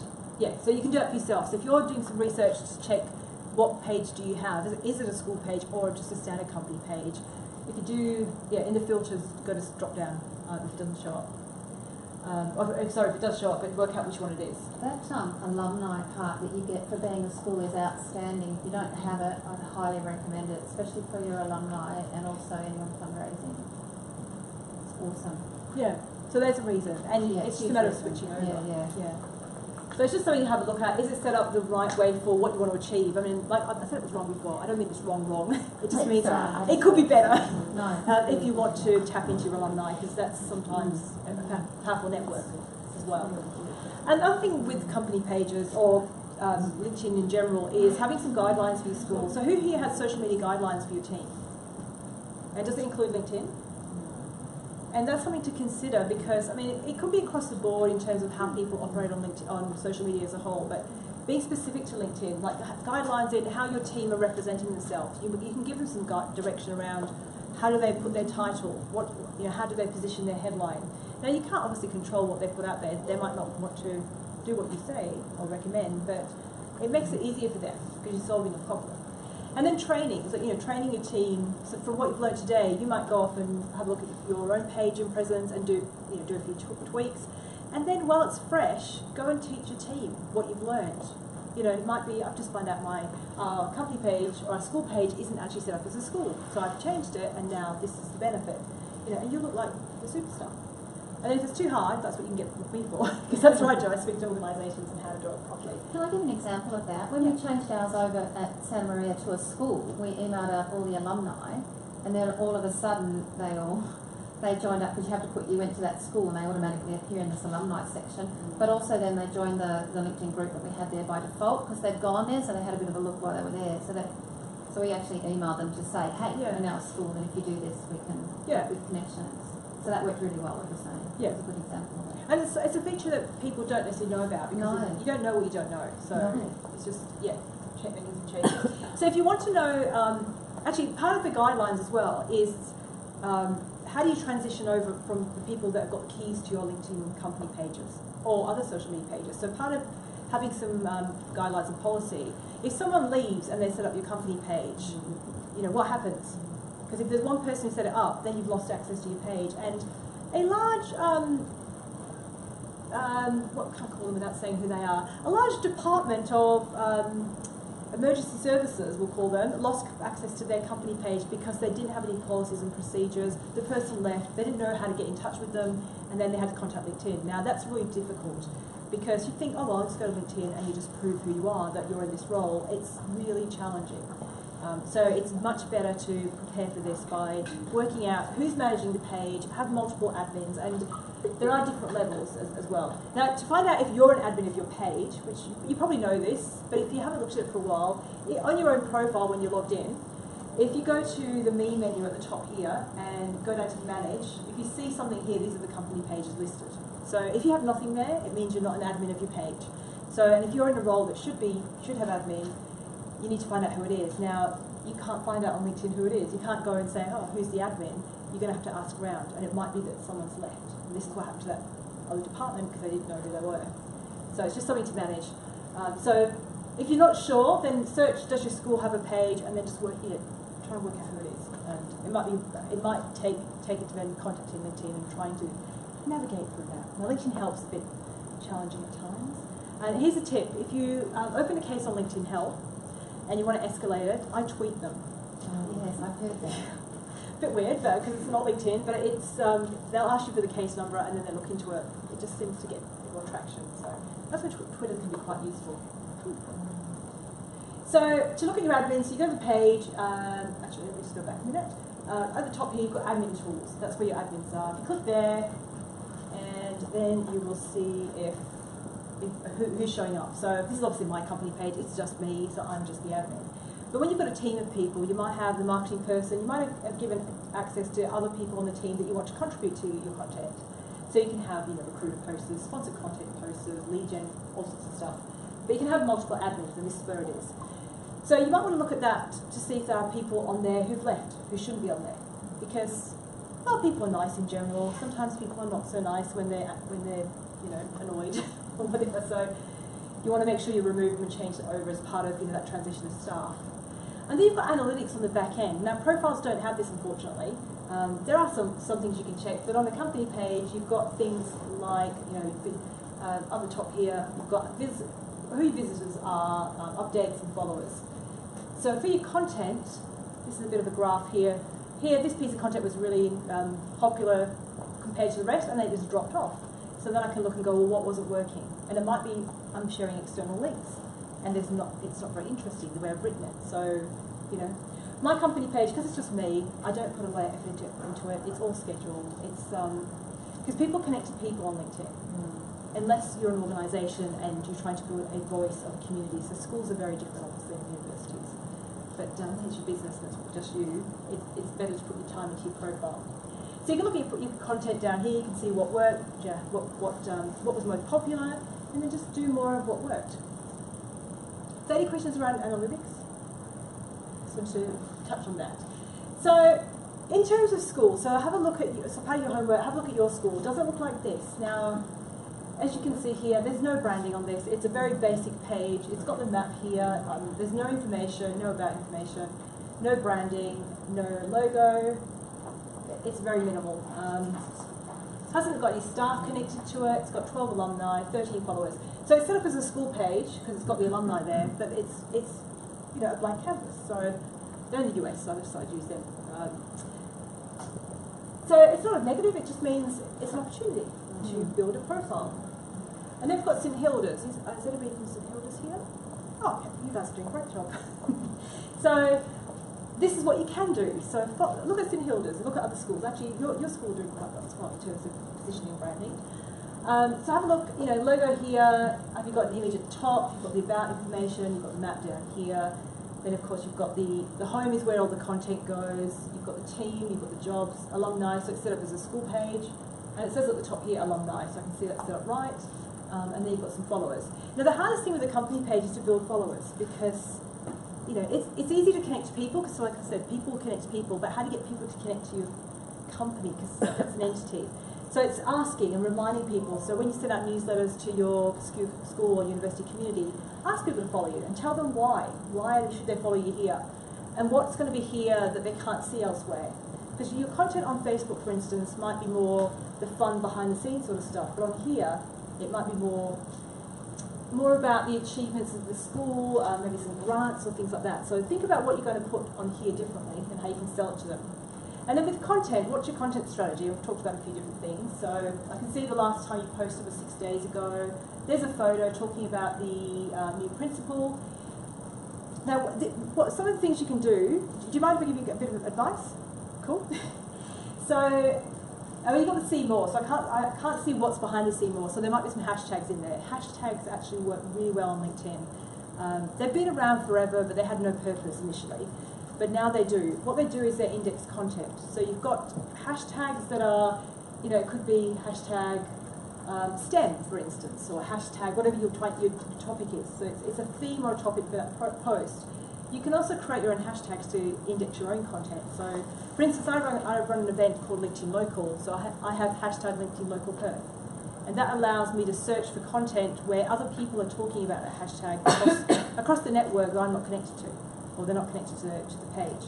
so you can do that for yourself. So if you're doing some research to check what page do you have, is it a school page or just a standard company page? If you do, in the filters, go to drop down if it doesn't show up. If it does show up, but work out which one it is. That alumni part that you get for being a school is outstanding. If you don't have it, I'd highly recommend it, especially for your alumni and also anyone fundraising. It's awesome. Yeah, so there's a reason, and it's just a matter of switching over. Yeah. So it's just something to have a look at. Is it set up the right way for what you want to achieve? I mean, like I said it was wrong before. I don't mean it's wrong. It just means it could be better if you want to tap into your alumni, because that's sometimes a powerful network as well. Another thing with company pages or LinkedIn in general is having some guidelines for your school. So who here has social media guidelines for your team? And does it include LinkedIn? And that's something to consider, because, I mean, it could be across the board in terms of how people operate on LinkedIn, on social media as a whole, but being specific to LinkedIn, like guidelines in how your team are representing themselves. You can give them some direction around how do they put their title, how do they position their headline. Now, you can't obviously control what they put out there. They might not want to do what you say or recommend, but it makes it easier for them because you're solving a problem. And then training, so training your team. So from what you've learned today, you might go off and have a look at your own page and presence and do a few tweaks. And then while it's fresh, go and teach your team what you've learned. It might be, I've just found out my company page or our school page isn't actually set up as a school, so I've changed it, and now this is the benefit. And you look like a superstar. And if it's too hard, that's what you can get with me for, because that's what I do. I speak to organisations and how to do it properly. Can I give an example of that? When we changed ours over at Santa Maria to a school, we emailed out all the alumni, and then all of a sudden they joined up, because you have to put you into that school and they automatically appear in this alumni section. But also then they joined the LinkedIn group that we had there by default, because they'd gone there, so they had a bit of a look while they were there. So we actually emailed them to say, hey, we're now a school, and if you do this, we can with connections. So that worked really well, what you're saying. Yeah. It's a good example of that. And it's a feature that people don't necessarily know about, because you don't know what you don't know. So it's just, making some changes. So if you want to know, actually part of the guidelines as well is how do you transition over from the people that have got keys to your LinkedIn company pages or other social media pages. So part of having some guidelines and policy, if someone leaves and they set up your company page, what happens? Because if there's one person who set it up, then you've lost access to your page. And a large, what can I call them without saying who they are? A large department of emergency services, we'll call them, lost access to their company page because they didn't have any policies and procedures. The person left, they didn't know how to get in touch with them, and then they had to contact LinkedIn. Now that's really difficult, because you think, oh well, just go to LinkedIn and you just prove who you are, that you're in this role. It's really challenging. So it's much better to prepare for this by working out who's managing the page, have multiple admins, and there are different levels as well. Now, to find out if you're an admin of your page, which you probably know this, but if you haven't looked at it for a while, on your own profile when you're logged in, if you go to the Me menu at the top here and go down to Manage, if you see something here, these are the company pages listed. So if you have nothing there, it means you're not an admin of your page. So, and if you're in a role that should have admin, you need to find out who it is. Now, you can't find out on LinkedIn who it is. You can't go and say, oh, who's the admin? You're going to have to ask around, and it might be that someone's left. And this is what happened to that other department, because they didn't know who they were. So it's just something to manage. So if you're not sure, then search, does your school have a page, and then just try and work out who it is. And it might take it to then contacting LinkedIn and trying to navigate through that. Now, LinkedIn helps a bit challenging at times. And here's a tip: if you open a case on LinkedIn Help, and you want to escalate it, I tweet them. Yes, I've heard that. A bit weird, though, because it's not LinkedIn, but it's they'll ask you for the case number, and then they look into it. It just seems to get more traction. So that's where Twitter can be quite useful. So to look at your admins, you go to the page. Actually, let me just go back a minute. At the top here, you've got admin tools. That's where your admins are. If you click there, and then you will see who's showing up. So this is obviously my company page. It's just me, so I'm just the admin. But when you've got a team of people, you might have the marketing person. You might have given access to other people on the team that you want to contribute to your content. So you can have recruiter posters, sponsored content posters, lead gen, all sorts of stuff. But you can have multiple admins, and this is where it is. So you might want to look at that to see if there are people on there who've left, who shouldn't be on there. Because, well, people are nice in general. Sometimes people are not so nice when they're annoyed or whatever. So you want to make sure you remove them and change it over as part of that transition of staff. And then you've got analytics on the back end. Now, profiles don't have this, unfortunately. There are some things you can check, but on the company page, you've got things like, on the top here, you've got who your visitors are, updates and followers. So for your content, this is a bit of a graph here. Here, this piece of content was really popular compared to the rest, and they just dropped off. So then I can look and go, well, what wasn't working? And it might be I'm sharing external links, and it's not very interesting the way I've written it. So, you know, my company page, because it's just me, I don't put a lot of effort into it. It's all scheduled. It's because people connect to people on LinkedIn. Unless you're an organisation and you're trying to build a voice of a community. So schools are very different, obviously, than universities. But it's your business and it's just you. It's better to put your time into your profile. So you can look at your content down here. You can see what worked, what was most popular, and then just do more of what worked. So any questions around analytics? Just want to touch on that. So in terms of school, so have a look at so part of your homework. Have a look at your school. Does it look like this now? As you can see here, there's no branding on this. It's a very basic page. It's got the map here. There's no information, no about information, no branding, no logo. It's very minimal. Hasn't got any staff connected to it. It's got 12 alumni, 13 followers. So it's set up as a school page because it's got the alumni there, but it's you know, a blank canvas. So they're in the US, so I decided to use them. So it's not a negative. It just means it's an opportunity to build a profile. And then we've got St Hilda's. Is anybody from St Hilda's here? Oh, okay, you guys are doing a great job. So this is what you can do. So look at St Hilda's, look at other schools. Actually, your school doing quite well in terms of positioning and branding. So have a look, you know, logo here. Have you got an image at the top? You've got the about information. You've got the map down here. Then of course you've got the home is where all the content goes. You've got the team. You've got the jobs, alumni. So it's set up as a school page. And it says at the top here, alumni, so I can see that's set up right. And then you've got some followers. Now the hardest thing with a company page is to build followers because, you know, it's easy to connect to people because, like I said, people connect to people, but how do you get people to connect to your company because that's an entity? So it's asking and reminding people. So when you send out newsletters to your school or university community, ask people to follow you and tell them why. Why should they follow you here? And what's going to be here that they can't see elsewhere? Because your content on Facebook, for instance, might be more the fun behind-the-scenes sort of stuff, but on here, it might be more about the achievements of the school, maybe some grants or things like that. So think about what you're going to put on here differently and how you can sell it to them. And then with content, what's your content strategy? We've talked about a few different things. So I can see the last time you posted was 6 days ago. There's a photo talking about the new principal. Now, some of the things you can do you mind if I give you a bit of advice? Cool. So, you've got the see more, so I can't see what's behind the see more, so there might be some hashtags in there. Hashtags actually work really well on LinkedIn. They've been around forever, but they had no purpose initially. But now they do. What they do is they index content. So you've got hashtags that are, you know, it could be hashtag STEM, for instance, or hashtag whatever your topic is. So it's a theme or a topic for that post. You can also create your own hashtags to index your own content. So, for instance, I run an event called LinkedIn Local, so I have hashtag LinkedIn Local Perth. And that allows me to search for content where other people are talking about that hashtag across the network that I'm not connected to, or they're not connected to the page.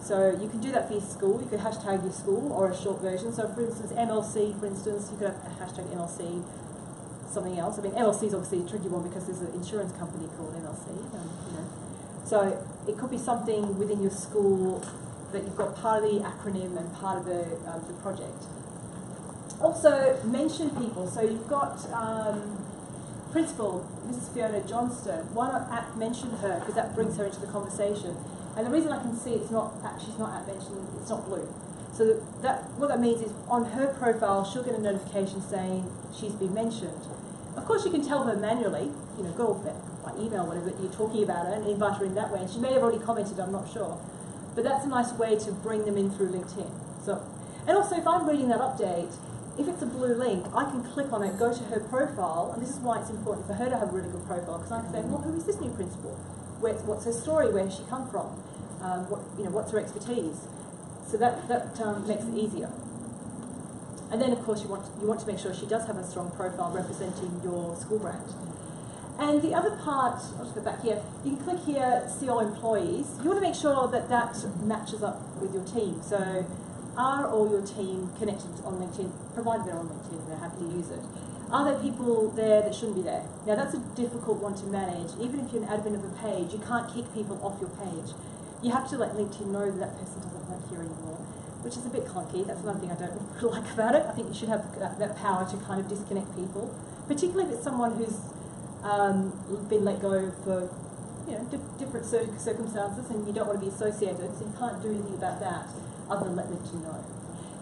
So you can do that for your school. You could hashtag your school or a short version. So for instance, MLC, for instance, you could have a hashtag MLC, something else. I mean, MLC is obviously a tricky one because there's an insurance company called MLC. You know. So it could be something within your school that you've got part of the acronym and part of the project. Also, mention people. So you've got Principal, Mrs. Fiona Johnston. Why not mention her, because that brings her into the conversation. And the reason I can see she's not mentioned, it's not blue. So what that means is on her profile, she'll get a notification saying she's been mentioned. Of course, you can tell her manually, you know, go by email, whatever, that you're talking about her and invite her in that way. And she may have already commented, I'm not sure. But that's a nice way to bring them in through LinkedIn. So, and also, if I'm reading that update, if it's a blue link, I can click on it, go to her profile, and this is why it's important for her to have a really good profile, because I can say, well, who is this new principal? What's her story? Where has she come from? What's her expertise? So that makes it easier. And then, of course, you want to make sure she does have a strong profile representing your school brand. And the other part, I'll just go back here, you can click here, see all employees. You want to make sure that that matches up with your team. So are all your team connected on LinkedIn, provided they're on LinkedIn and they're happy to use it? Are there people there that shouldn't be there? Now that's a difficult one to manage. Even if you're an admin of a page, you can't kick people off your page. You have to let LinkedIn know that that person doesn't work here anymore. which is a bit clunky. That's another thing I don't like about it. I think you should have that power to kind of disconnect people, particularly if it's someone who's been let go for different circumstances, and you don't want to be associated, so you can't do anything about that other than let LinkedIn know.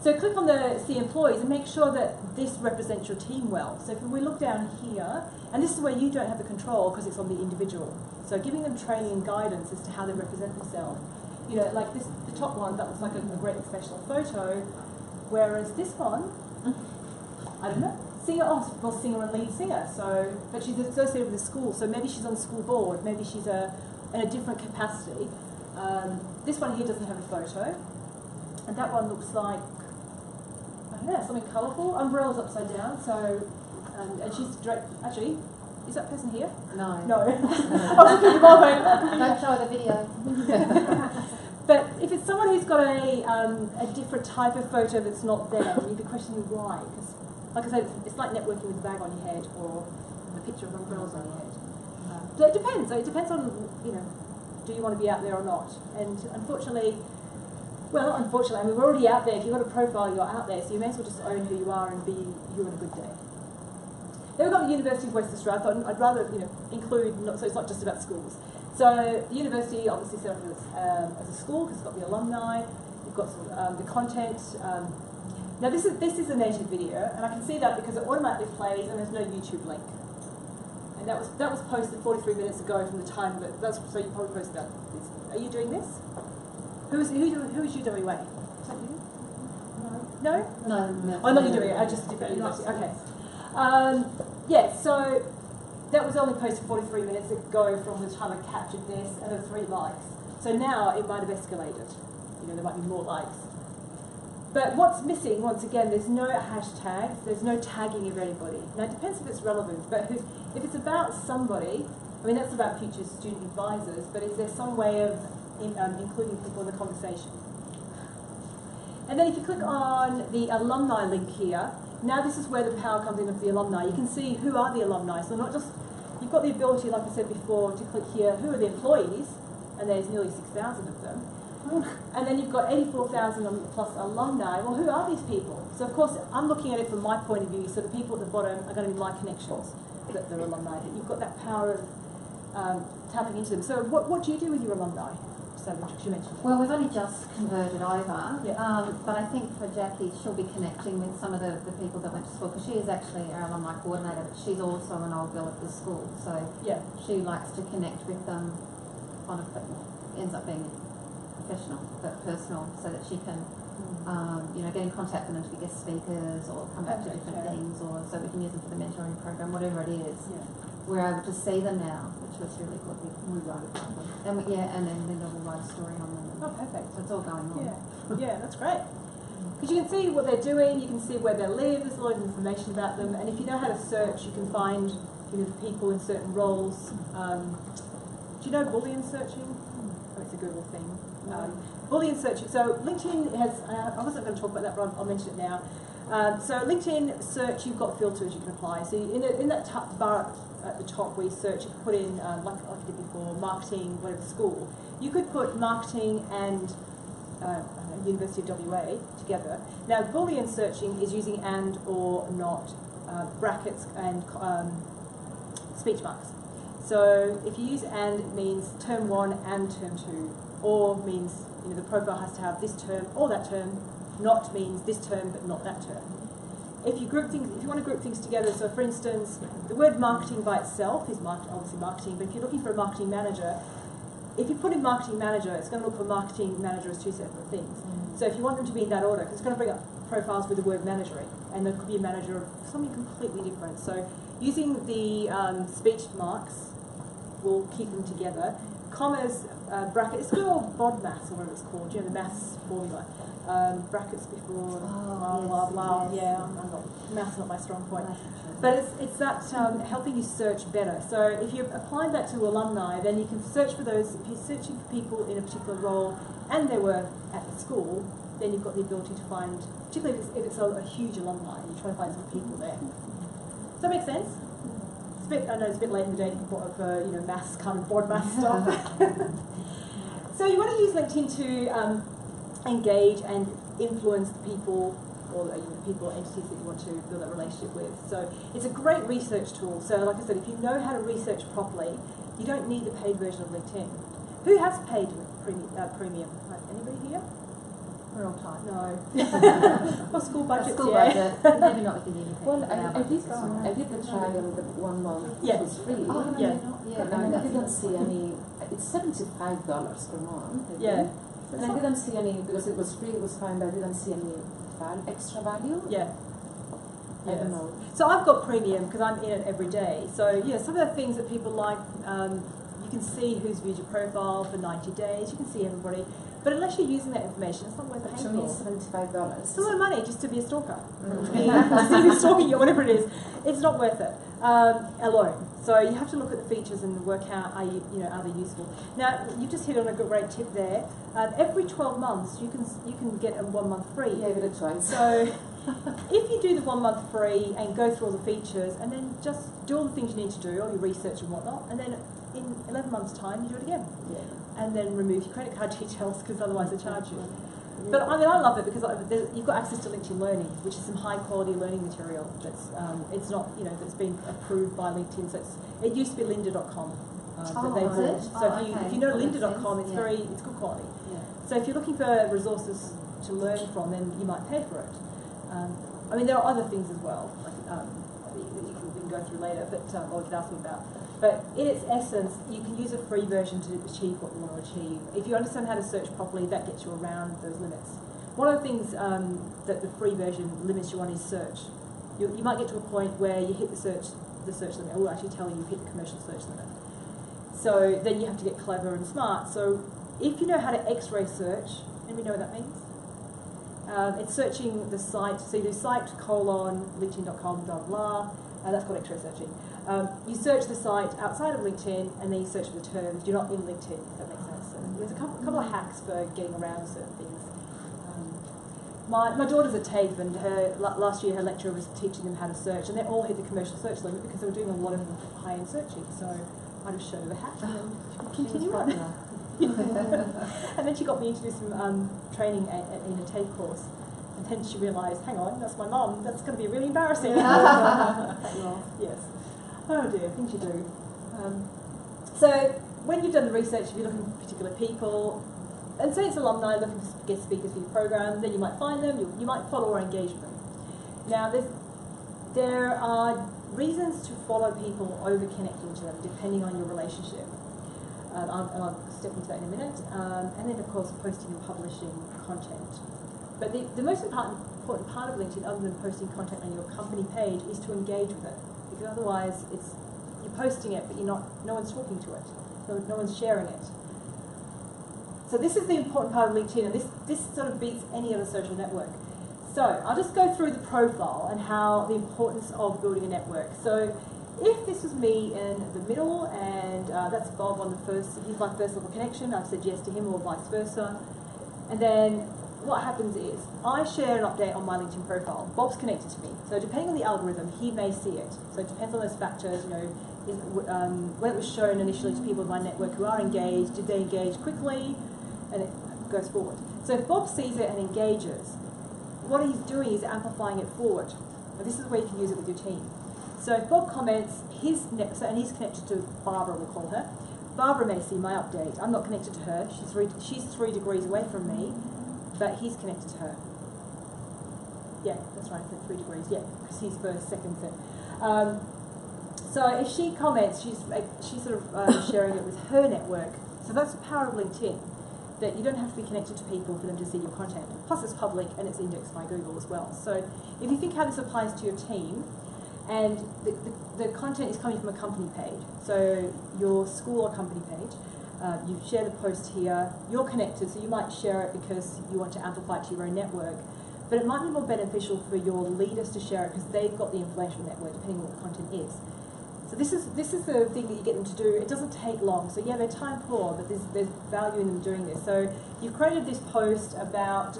So click on the See Employees and make sure that this represents your team well. So if we look down here, and this is where you don't have the control because it's on the individual. So giving them training and guidance as to how they represent themselves. Like this, the top one, that looks like a great professional photo, whereas this one, I don't know, singer and lead singer. So, but she's associated with the school, so maybe she's on the school board, maybe she's in a different capacity. This one here doesn't have a photo, and that one looks like, I don't know, something colourful. Umbrella's upside down, so, and she's direct. Actually, is that person here? No. No. I was looking at the moment. Don't show the video. But if it's someone who's got a different type of photo that's not there, you'd be questioning why. Because, like I said, it's like networking with a bag on your head or a picture of umbrellas on your head. So it depends. It depends on, do you want to be out there or not? And unfortunately, well, not unfortunately, I mean, we're already out there. If you've got a profile, you're out there. So you may as well just own who you are and be you on a good day. Then we've got the University of Western Australia. So I'd rather include, so it's not just about schools. So the university obviously set up as a school because it's got the alumni. You've got the content. Now this is a native video, and I can see that because it automatically plays and there's no YouTube link. And that was posted 43 minutes ago from the time of it. So you probably posted that. Are you doing this? Who is you doing? Wait, is that you? No. No. Oh, not you doing it. I just did that. Okay. Yeah. So that was only posted 43 minutes ago from the time I captured this, and there were 3 likes. So now it might have escalated. There might be more likes. But what's missing, once again, there's no hashtags, there's no tagging of anybody. Now it depends if it's relevant, but if it's about somebody, I mean that's about future student advisors, but is there some way of including people in the conversation? And then if you click on the alumni link here, now this is where the power comes in of the alumni. You can see who are the alumni, so not just, you've got the ability, like I said before, to click here, who are the employees, and there's nearly 6,000 of them. And then you've got 84,000 plus alumni. Well, who are these people? So of course, I'm looking at it from my point of view, so the people at the bottom are going to be my connections, that they're alumni. But you've got that power of tapping into them. So what do you do with your alumni? So you mentioned. Well, we've only just converted over, but I think for Jackie, she'll be connecting with some of the people that went to school, because she is actually our alumni coordinator, but she's also an old girl at the school, so she likes to connect with them ends up being professional but personal, so that she can get in contact with them to be guest speakers or come back to different things, or so we can use them for the mentoring program, whatever it is. We're able to see them now, which was really good. We write it down. And then Linda will write a story on them. Oh, perfect. So it's all going on. Yeah, that's great. Because you can see what they're doing, you can see where they live, there's a lot of information about them, and if you know how to search, you can find people in certain roles. Do you know Boolean searching? Oh, it's a Google thing. Boolean searching. So LinkedIn has, I wasn't going to talk about that, but I'll mention it now. So LinkedIn search, you've got filters you can apply. So in that bar at the top where you search, you can put in, like I did before, marketing, whatever school. You could put marketing and University of WA together. Now Boolean searching is using and, or, not, brackets and speech marks. So if you use and, it means term 1 and term 2. Or means the profile has to have this term or that term. Not means this term but not that term. If you want to group things together, so for instance, the word marketing by itself is obviously marketing, but if you're looking for a marketing manager, if you put in marketing manager, it's going to look for marketing manager as 2 separate things. So if you want them to be in that order, because it's going to bring up profiles with the word manager, and there could be a manager of something completely different. So using the speech marks will keep them together. Commas, brackets, it's called BODMAS or whatever it's called, the maths formula. Brackets before, blah, blah, blah. Yeah, maths not my strong point. But it's that helping you search better. So if you apply that to alumni, then you can search for those. If you're searching for people in a particular role and they were at the school, then you've got the ability to find, particularly if it's a huge alumni, you're trying to find some people there. Does that make sense? I know it's a bit late in the day for maths kind of board maths stuff. So you want to use LinkedIn to engage and influence the people or the people or entities that you want to build a relationship with. So it's a great research tool. So like I said, if you know how to research properly, you don't need the paid version of LinkedIn. Who has paid premium? Like, anybody here? We're all tight. No. Or school budgets, School yeah. budget, maybe not give you anything. Well, I did the trial the 1 month, Yeah. which was free. Yeah. And I didn't see any, it's $75 per month. I Yeah. think. And I didn't see any, because it was free, it was fine, but I didn't see any extra value. Yeah. I don't know. So I've got premium because I'm in it every day. So yeah, some of the things that people like, you can see who's viewed your profile for 90 days. You can see everybody. But unless you're using that information, it's not worth But to paying me, for. it's $75. It's a lot of money just to be a stalker. To see who's stalking you, whatever it is. It's not worth it alone. So you have to look at the features and work out are they useful. Now you just hit on a great tip there. Every 12 months you can get a 1 month free. Yeah, I did it twice. So if you do the 1 month free and go through all the features and then just do all the things you need to do, all your research and whatnot, and then in 11 months' time you do it again. Yeah. And then remove your credit card details because otherwise they charge you. But I mean, I love it because you've got access to LinkedIn Learning, which is some high quality learning material. That's it's not that's been approved by LinkedIn. So it used to be lynda.com that they bought. So if you know lynda.com, it's it's good quality. Yeah. So if you're looking for resources to learn from, then you might pay for it. I mean, there are other things as well like, that we can go through later, but or you can ask me about. But in its essence, you can use a free version to achieve what you want to achieve. If you understand how to search properly, that gets you around those limits. One of the things that the free version limits you on is search. You might get to a point where you hit the search limit. It will actually tell you hit the commercial search limit. So then you have to get clever and smart. So if you know how to X-ray search, anybody know what that means? It's searching the site. So you do site : linkedin.com, blah blah. That's called X-ray searching. You search the site outside of LinkedIn, and then you search for the terms. You're not in LinkedIn, if that makes sense. So there's a couple of hacks for getting around certain things. My daughter's at TAFE, and last year her lecturer was teaching them how to search, and they all hit the commercial search limit because they were doing a lot of high-end searching. So I just showed her the hack, and then continue on. And then she got me to do some training in a TAFE course. And then she realised, hang on, that's my mum, that's going to be really embarrassing. Yes. Oh dear, things you do. So when you've done the research, if you're looking for particular people, and say it's alumni looking for guest speakers for your program, then you might find them, you might follow or engage with them. Now there are reasons to follow people over connecting to them depending on your relationship. And I'll step into that in a minute. And then of course posting and publishing content. But the most important part of LinkedIn, other than posting content on your company page, is to engage with it. Because otherwise, you're posting it, but no one's talking to it. No one's sharing it. So this is the important part of LinkedIn, and this sort of beats any other social network. So I'll just go through the profile and how the importance of building a network. So if this was me in the middle, and that's Bob on the first, he's my first level connection, I've said yes to him or vice versa. And then what happens is, I share an update on my LinkedIn profile. Bob's connected to me. So depending on the algorithm, he may see it. So it depends on those factors, when it was shown initially to people in my network who are engaged, did they engage quickly? And it goes forward. So if Bob sees it and engages, what he's doing is amplifying it forward. And this is where you can use it with your team. So if Bob comments, and he's connected to Barbara, we'll call her. Barbara may see my update. I'm not connected to her. She's 3 degrees away from me, but he's connected to her. Yeah, that's right, 3 degrees, yeah, because he's first, second, third. So if she comments, she's sort of sharing it with her network. So that's the power of LinkedIn, that you don't have to be connected to people for them to see your content. Plus it's public and it's indexed by Google as well. So if you think how this applies to your team, and the content is coming from a company page, so your school or company page, you share the post here, you're connected, so you might share it because you want to amplify it to your own network, but it might be more beneficial for your leaders to share it because they've got the influential network, depending on what the content is. So this is the thing that you get them to do. It doesn't take long. So yeah, they're time poor, but there's value in them doing this. So you've created this post about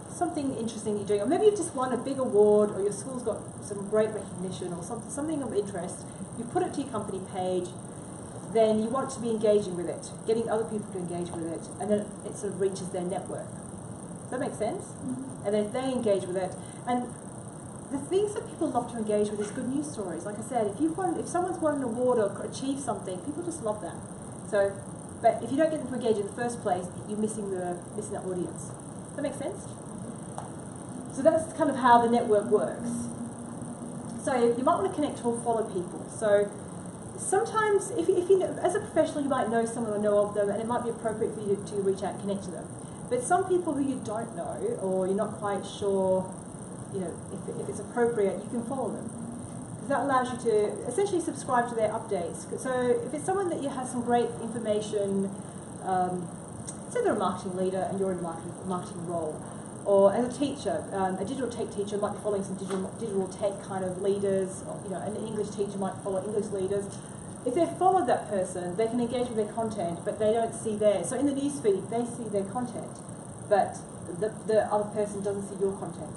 something interesting you're doing, or maybe you've just won a big award, or your school's got some great recognition, or something of interest. You put it to your company page, then you want to be engaging with it, getting other people to engage with it, and then it sort of reaches their network. Does that make sense? And then they engage with it. And the things that people love to engage with is good news stories. Like I said, if someone's won an award or achieved something, people just love that. So, but if you don't get them to engage in the first place, you're missing that audience. Does that make sense? So that's kind of how the network works. So you might want to connect or follow people. So sometimes, if you know, as a professional, you might know someone or know of them, and it might be appropriate for you to reach out and connect to them. But some people who you don't know, or you're not quite sure, you know, if it's appropriate, you can follow them. Because that allows you to essentially subscribe to their updates. So if it's someone that you have some great information, say they're a marketing leader and you're in a marketing role, or as a teacher, a digital tech teacher might be following some digital tech kind of leaders, or, you know, an English teacher might follow English leaders. If they follow that person, they can engage with their content, but they don't see theirs. So in the newsfeed, they see their content, but the other person doesn't see your content.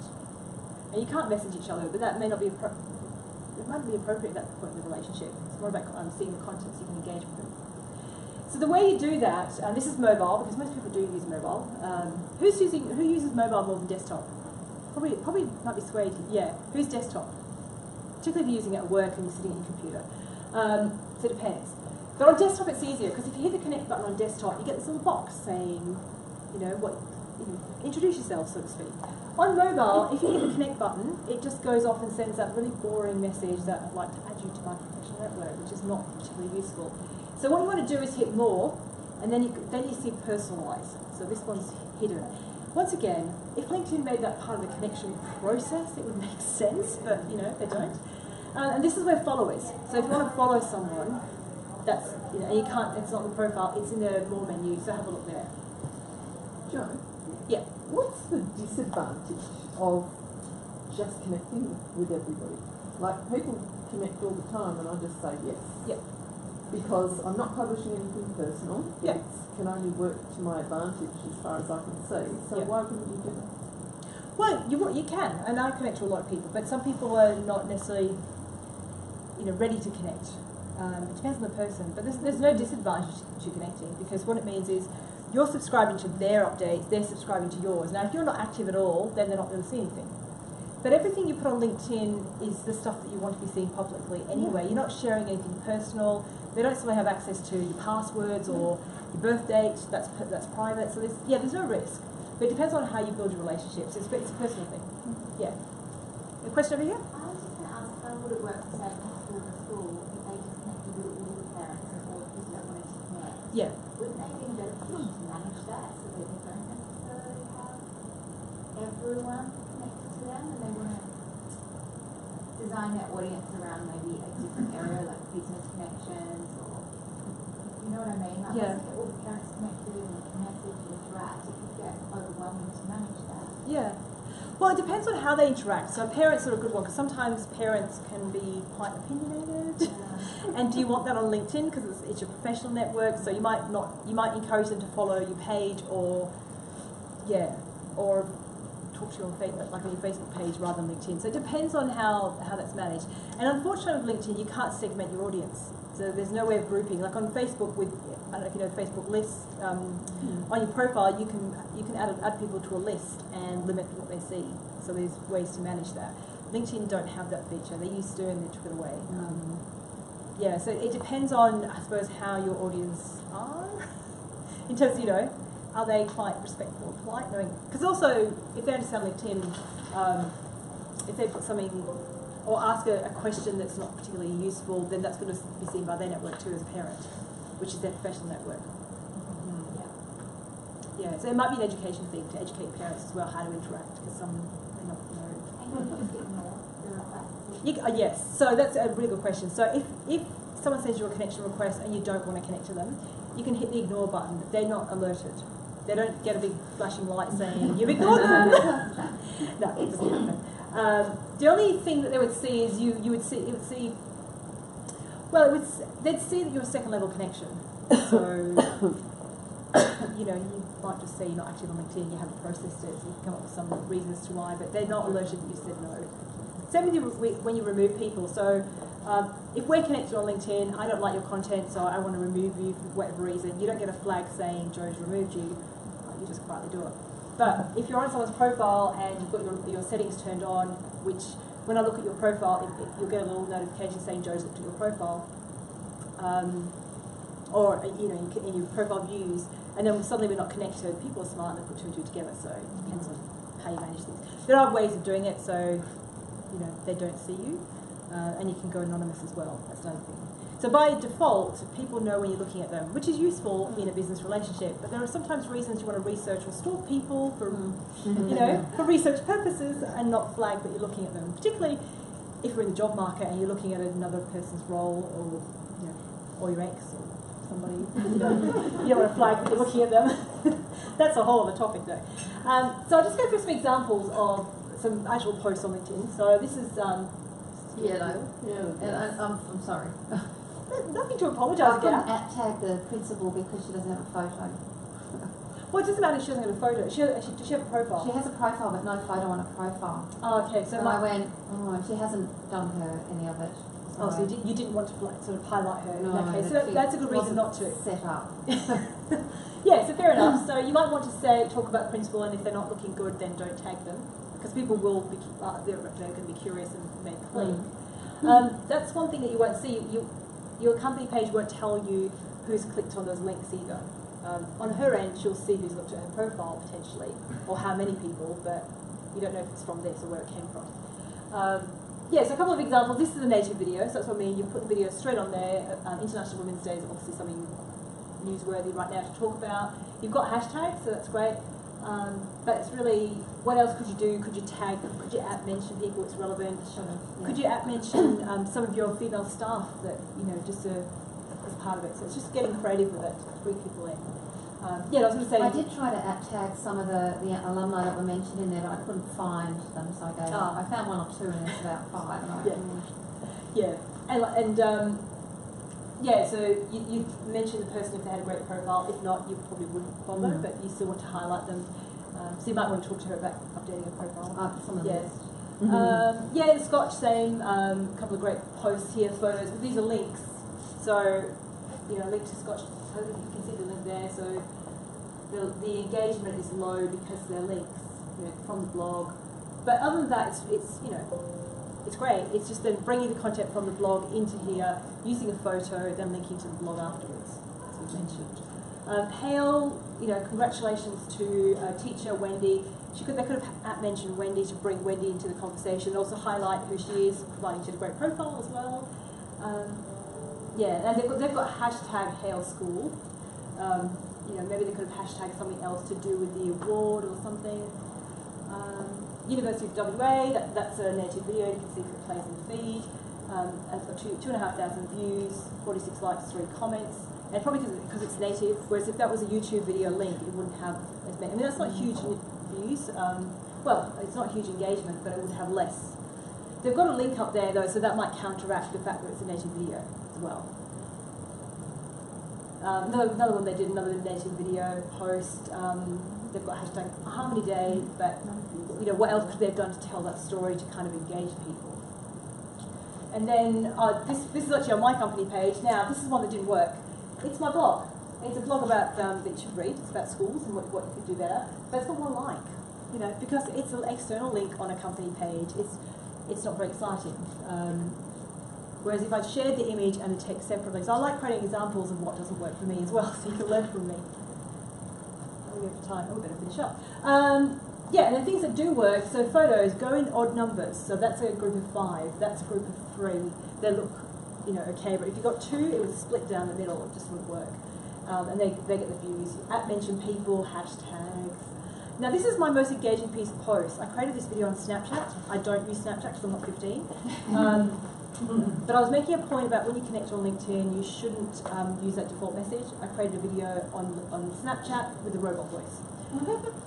And you can't message each other, but that may not be it might be appropriate at that point in the relationship. It's more about seeing the content so you can engage with them. So the way you do that, this is mobile, because most people do use mobile. Who uses mobile more than desktop? Probably might be swayed. Yeah, who's desktop? Particularly if you're using it at work and you're sitting at your computer. So it depends. But on desktop it's easier, because if you hit the connect button on desktop, you get this little box saying, introduce yourself, so to speak. On mobile, if you hit the connect button, it just goes off and sends that really boring message that I'd like to add you to my professional network, which is not particularly useful. So what you want to do is hit more, and then you see personalise. So this one's hidden. Once again, if LinkedIn made that part of the connection process, it would make sense, but they don't. And this is where follow is. So if you want to follow someone, that's and you can't. It's not in the profile. It's in the more menu. So have a look there. Joan? Yeah. What's the disadvantage of just connecting with everybody? Like, people connect all the time and I just say yes. Yep. Because I'm not publishing anything personal. Yep. It can only work to my advantage as far as I can see. So yep. Why wouldn't you do that? Well, you can, and I connect to a lot of people, but some people are not necessarily ready to connect. It depends on the person, but there's no disadvantage to connecting, because what it means is you're subscribing to their updates, they're subscribing to yours. Now, if you're not active at all, then they're not going to see anything. But everything you put on LinkedIn is the stuff that you want to be seen publicly anyway. You're not sharing anything personal. They don't suddenly have access to your passwords or your birth date. That's private. So there's no risk. But it depends on how you build your relationships. It's a personal thing. Yeah. A question over here? I was just going to ask, how would it work for, say, a school if they just connected with all the parents and all the kids that wanted to connect? Yeah. Wouldn't they be in a better position to manage that so that they don't necessarily have everyone connected to them, and they want to design their audience around maybe a different area, like business connections, or you know what I mean? Like, Yeah. once you get all the parents connected and message and interact, it could get overwhelming to manage that. Yeah. Well, it depends on how they interact. So parents are a good one, because sometimes parents can be quite opinionated. Yeah. And do you want that on LinkedIn? Because it's your professional network, so you might encourage them to follow your page, or talk to you on Facebook, like on your Facebook page rather than LinkedIn. So it depends on how that's managed. And unfortunately with LinkedIn, you can't segment your audience. So there's no way of grouping. Like on Facebook, I don't know if you know Facebook lists, on your profile you can add people to a list and limit what they see. So there's ways to manage that. LinkedIn don't have that feature. They used to, and they took it away. So it depends on, I suppose, how your audience are in terms of, are they quite respectful and polite? Because also, if they understand LinkedIn, if they put something or ask a question that's not particularly useful, then that's going to be seen by their network too as a parent, which is their professional network. Yeah, so it might be an education thing to educate parents as well how to interact, because some may not know. And you can just ignore the request. Yes, so that's a really good question. So if someone sends you a connection request and you don't want to connect to them, you can hit the ignore button. They're not alerted. They don't get a big flashing light saying, you've ignored them. No, it doesn't happen. The only thing that they would see is they'd see that you're a second level connection. So, you might just say you're not active on LinkedIn, you haven't processed it, so you can come up with some reasons to why, but they're not alerted that you said no. Same with when you remove people. So if we're connected on LinkedIn, I don't like your content, so I want to remove you for whatever reason. You don't get a flag saying Joe's removed you. You just quietly do it. But if you're on someone's profile and you've got your settings turned on, which when I look at your profile, you'll get a little notification saying Joe's looked at your profile, or in your profile views, and then suddenly we're not connected. People are smart and they put two and two together, so it depends on how you manage things. There are ways of doing it, so they don't see you, and you can go anonymous as well. That's another thing. So by default, people know when you're looking at them, which is useful in a business relationship. But there are sometimes reasons you want to research or stalk people for, for research purposes and not flag that you're looking at them. Particularly if you're in the job market and you're looking at another person's role, or your ex or somebody. You don't want to flag that you're looking at them. That's a whole other topic, though. So I'll just go through some examples of some actual posts on LinkedIn. So this is Yellow. And I'm sorry. Nothing to I apologise couldn't about. tag the principal because she doesn't have a photo. Well, it doesn't matter if she doesn't have a photo. Does she have a profile? She has a profile, but no photo on a profile. Oh, okay. So and I went, she hasn't done any of it. So you didn't want to sort of highlight her in that case. No, So that's a good reason not to. Set up. Yeah, so fair enough. So you might want to talk about the principal, and if they're not looking good, then don't tag them, because people will be they're going to be curious and make a claim. That's one thing that you won't see. Your company page won't tell you who's clicked on those links either. On her end, she'll see who's looked at her profile potentially, or how many people, but you don't know if it's from this or where it came from. So a couple of examples. This is a native video, so that's what I mean. You put the video straight on there. International Women's Day is obviously something newsworthy right now to talk about. You've got hashtags, so that's great. But it's really, what else could you do? Could you tag? Could you mention people? It's relevant. Could you mention some of your female staff that just as part of it? So it's just getting creative with it to bring people in. I was going to say. I did try to tag some of the alumni that were mentioned in there, but I couldn't find them, so I gave up. I found one or two, and there's about 5. So you mentioned the person if they had a great profile. If not, you probably wouldn't bother, but you still want to highlight them. So you might want to talk to her about updating her profile. Some of the the Scotch, same. A couple of great posts here, photos. But these are links. So, link to Scotch. You can see the link there. So the engagement is low because they're links, from the blog. But other than that, it's great. It's just then bringing the content from the blog into here, using a photo, then linking to the blog afterwards, as we mentioned. Hail, congratulations to teacher Wendy. They could have mentioned Wendy to bring Wendy into the conversation, also highlight who she is, providing she has a great profile as well. And they've got hashtag Hail School. Maybe they could have hashtagged something else to do with the award or something. University of WA, that's a native video, you can see if it plays in the feed. And it's got 2,500 views, 46 likes, 3 comments. And probably because it's native, whereas if that was a YouTube video link, it wouldn't have as many. I mean, that's not huge views. It's not huge engagement, but it would have less. They've got a link up there, though, so that might counteract the fact that it's a native video as well. Another one they did, another native video post. They've got hashtag Harmony Day, but what else could they have done to tell that story to kind of engage people? And then this is actually on my company page. Now, this is one that didn't work. It's my blog. It's a blog about that you should read. It's about schools and what you could do better. But it's got one like, because it's an external link on a company page. It's not very exciting. Whereas if I shared the image and the text separately, so I like creating examples of what doesn't work for me as well, so you can learn from me. We have time. We better finish up. And then things that do work. So photos go in odd numbers. So that's a group of 5. That's a group of 3. They look, okay. But if you've got 2, it would split down the middle. It just wouldn't work. And they get the views. Mention people, hashtags. Now this is my most engaging piece of post. I created this video on Snapchat. I don't use Snapchat because I'm not 15. But I was making a point about when you connect on LinkedIn, you shouldn't use that default message. I created a video on Snapchat with a robot voice.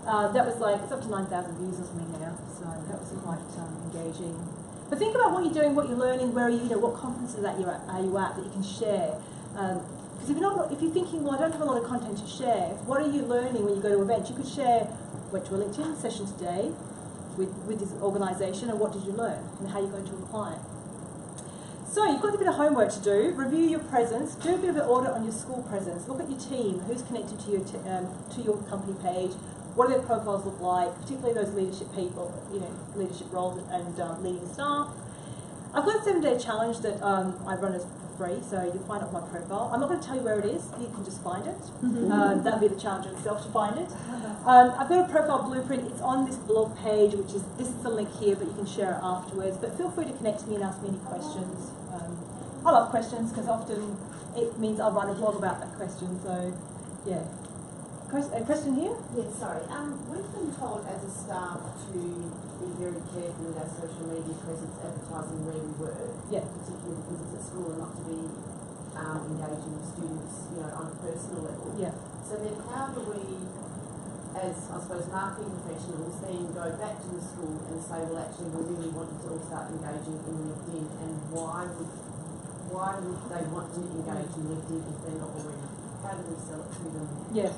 That was it's up to 9,000 views or something now, so that was quite engaging. But think about what you're doing, what you're learning, where what conferences are you at that you can share. Because if you're thinking, well, I don't have a lot of content to share, what are you learning when you go to events? You could share, went to a LinkedIn session today with this organisation, and what did you learn, and how you're going to apply it. So you've got a bit of homework to do. Review your presence. Do a bit of an audit on your school presence. Look at your team. Who's connected to your company page? what do their profiles look like, particularly those leadership people, leadership roles and leading staff. I've got a 7-day challenge that I run as for free, so you'll find it on my profile. I'm not going to tell you where it is, you can just find it. That'll be the challenge in itself to find it. I've got a profile blueprint, it's on this blog page, this is the link here, but you can share it afterwards. But feel free to connect to me and ask me any questions. I love questions because often it means I'll write a blog about that question, so yeah. A question here? Yes, sorry. We've been told as a staff to be very careful with our social media presence, advertising where we work, particularly because it's at school, and not to be engaging with students, on a personal level. Yeah. So then how do we, as I suppose marketing professionals, then go back to the school and say, well, actually, we really want you to all start engaging in LinkedIn, and why would they want to engage in LinkedIn if they're not already? How do we sell it to them? Yeah.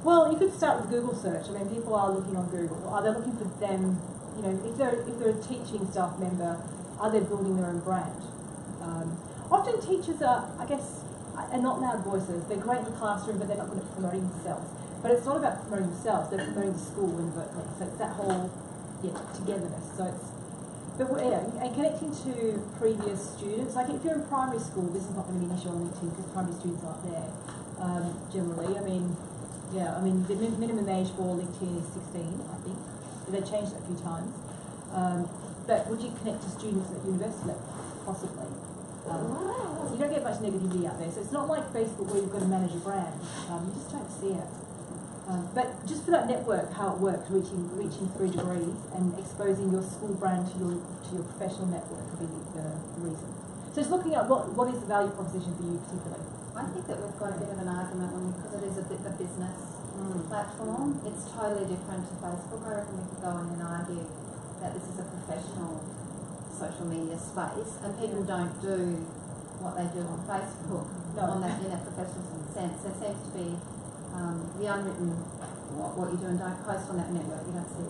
Well, you could start with Google search. I mean, people are looking on Google. Are they looking for them? If they're a teaching staff member, are they building their own brand? Often teachers are not loud voices. They're great in the classroom, but they're not good at promoting themselves. But it's not about promoting themselves. They're promoting the school inadvertently. So it's that whole togetherness. So it's and connecting to previous students. Like if you're in primary school, this is not going to be an issue on LinkedIn because primary students aren't there generally. The minimum age for LinkedIn is 16, I think. They've changed it a few times. But would you connect to students at university level? Possibly. So you don't get much negativity out there. So it's not like Facebook where you've got to manage a brand. You just don't see it. But just for that network, how it works, reaching 3 degrees and exposing your school brand to your professional network would be the reason. So just looking at what is the value proposition for you particularly. I think that we've got a bit of an argument because it is a business platform. It's totally different to Facebook. I reckon we could go in and argue that this is a professional social media space, and people don't do what they do on Facebook in a professional sense. There seems to be the unwritten what you do and don't post on that network. You don't see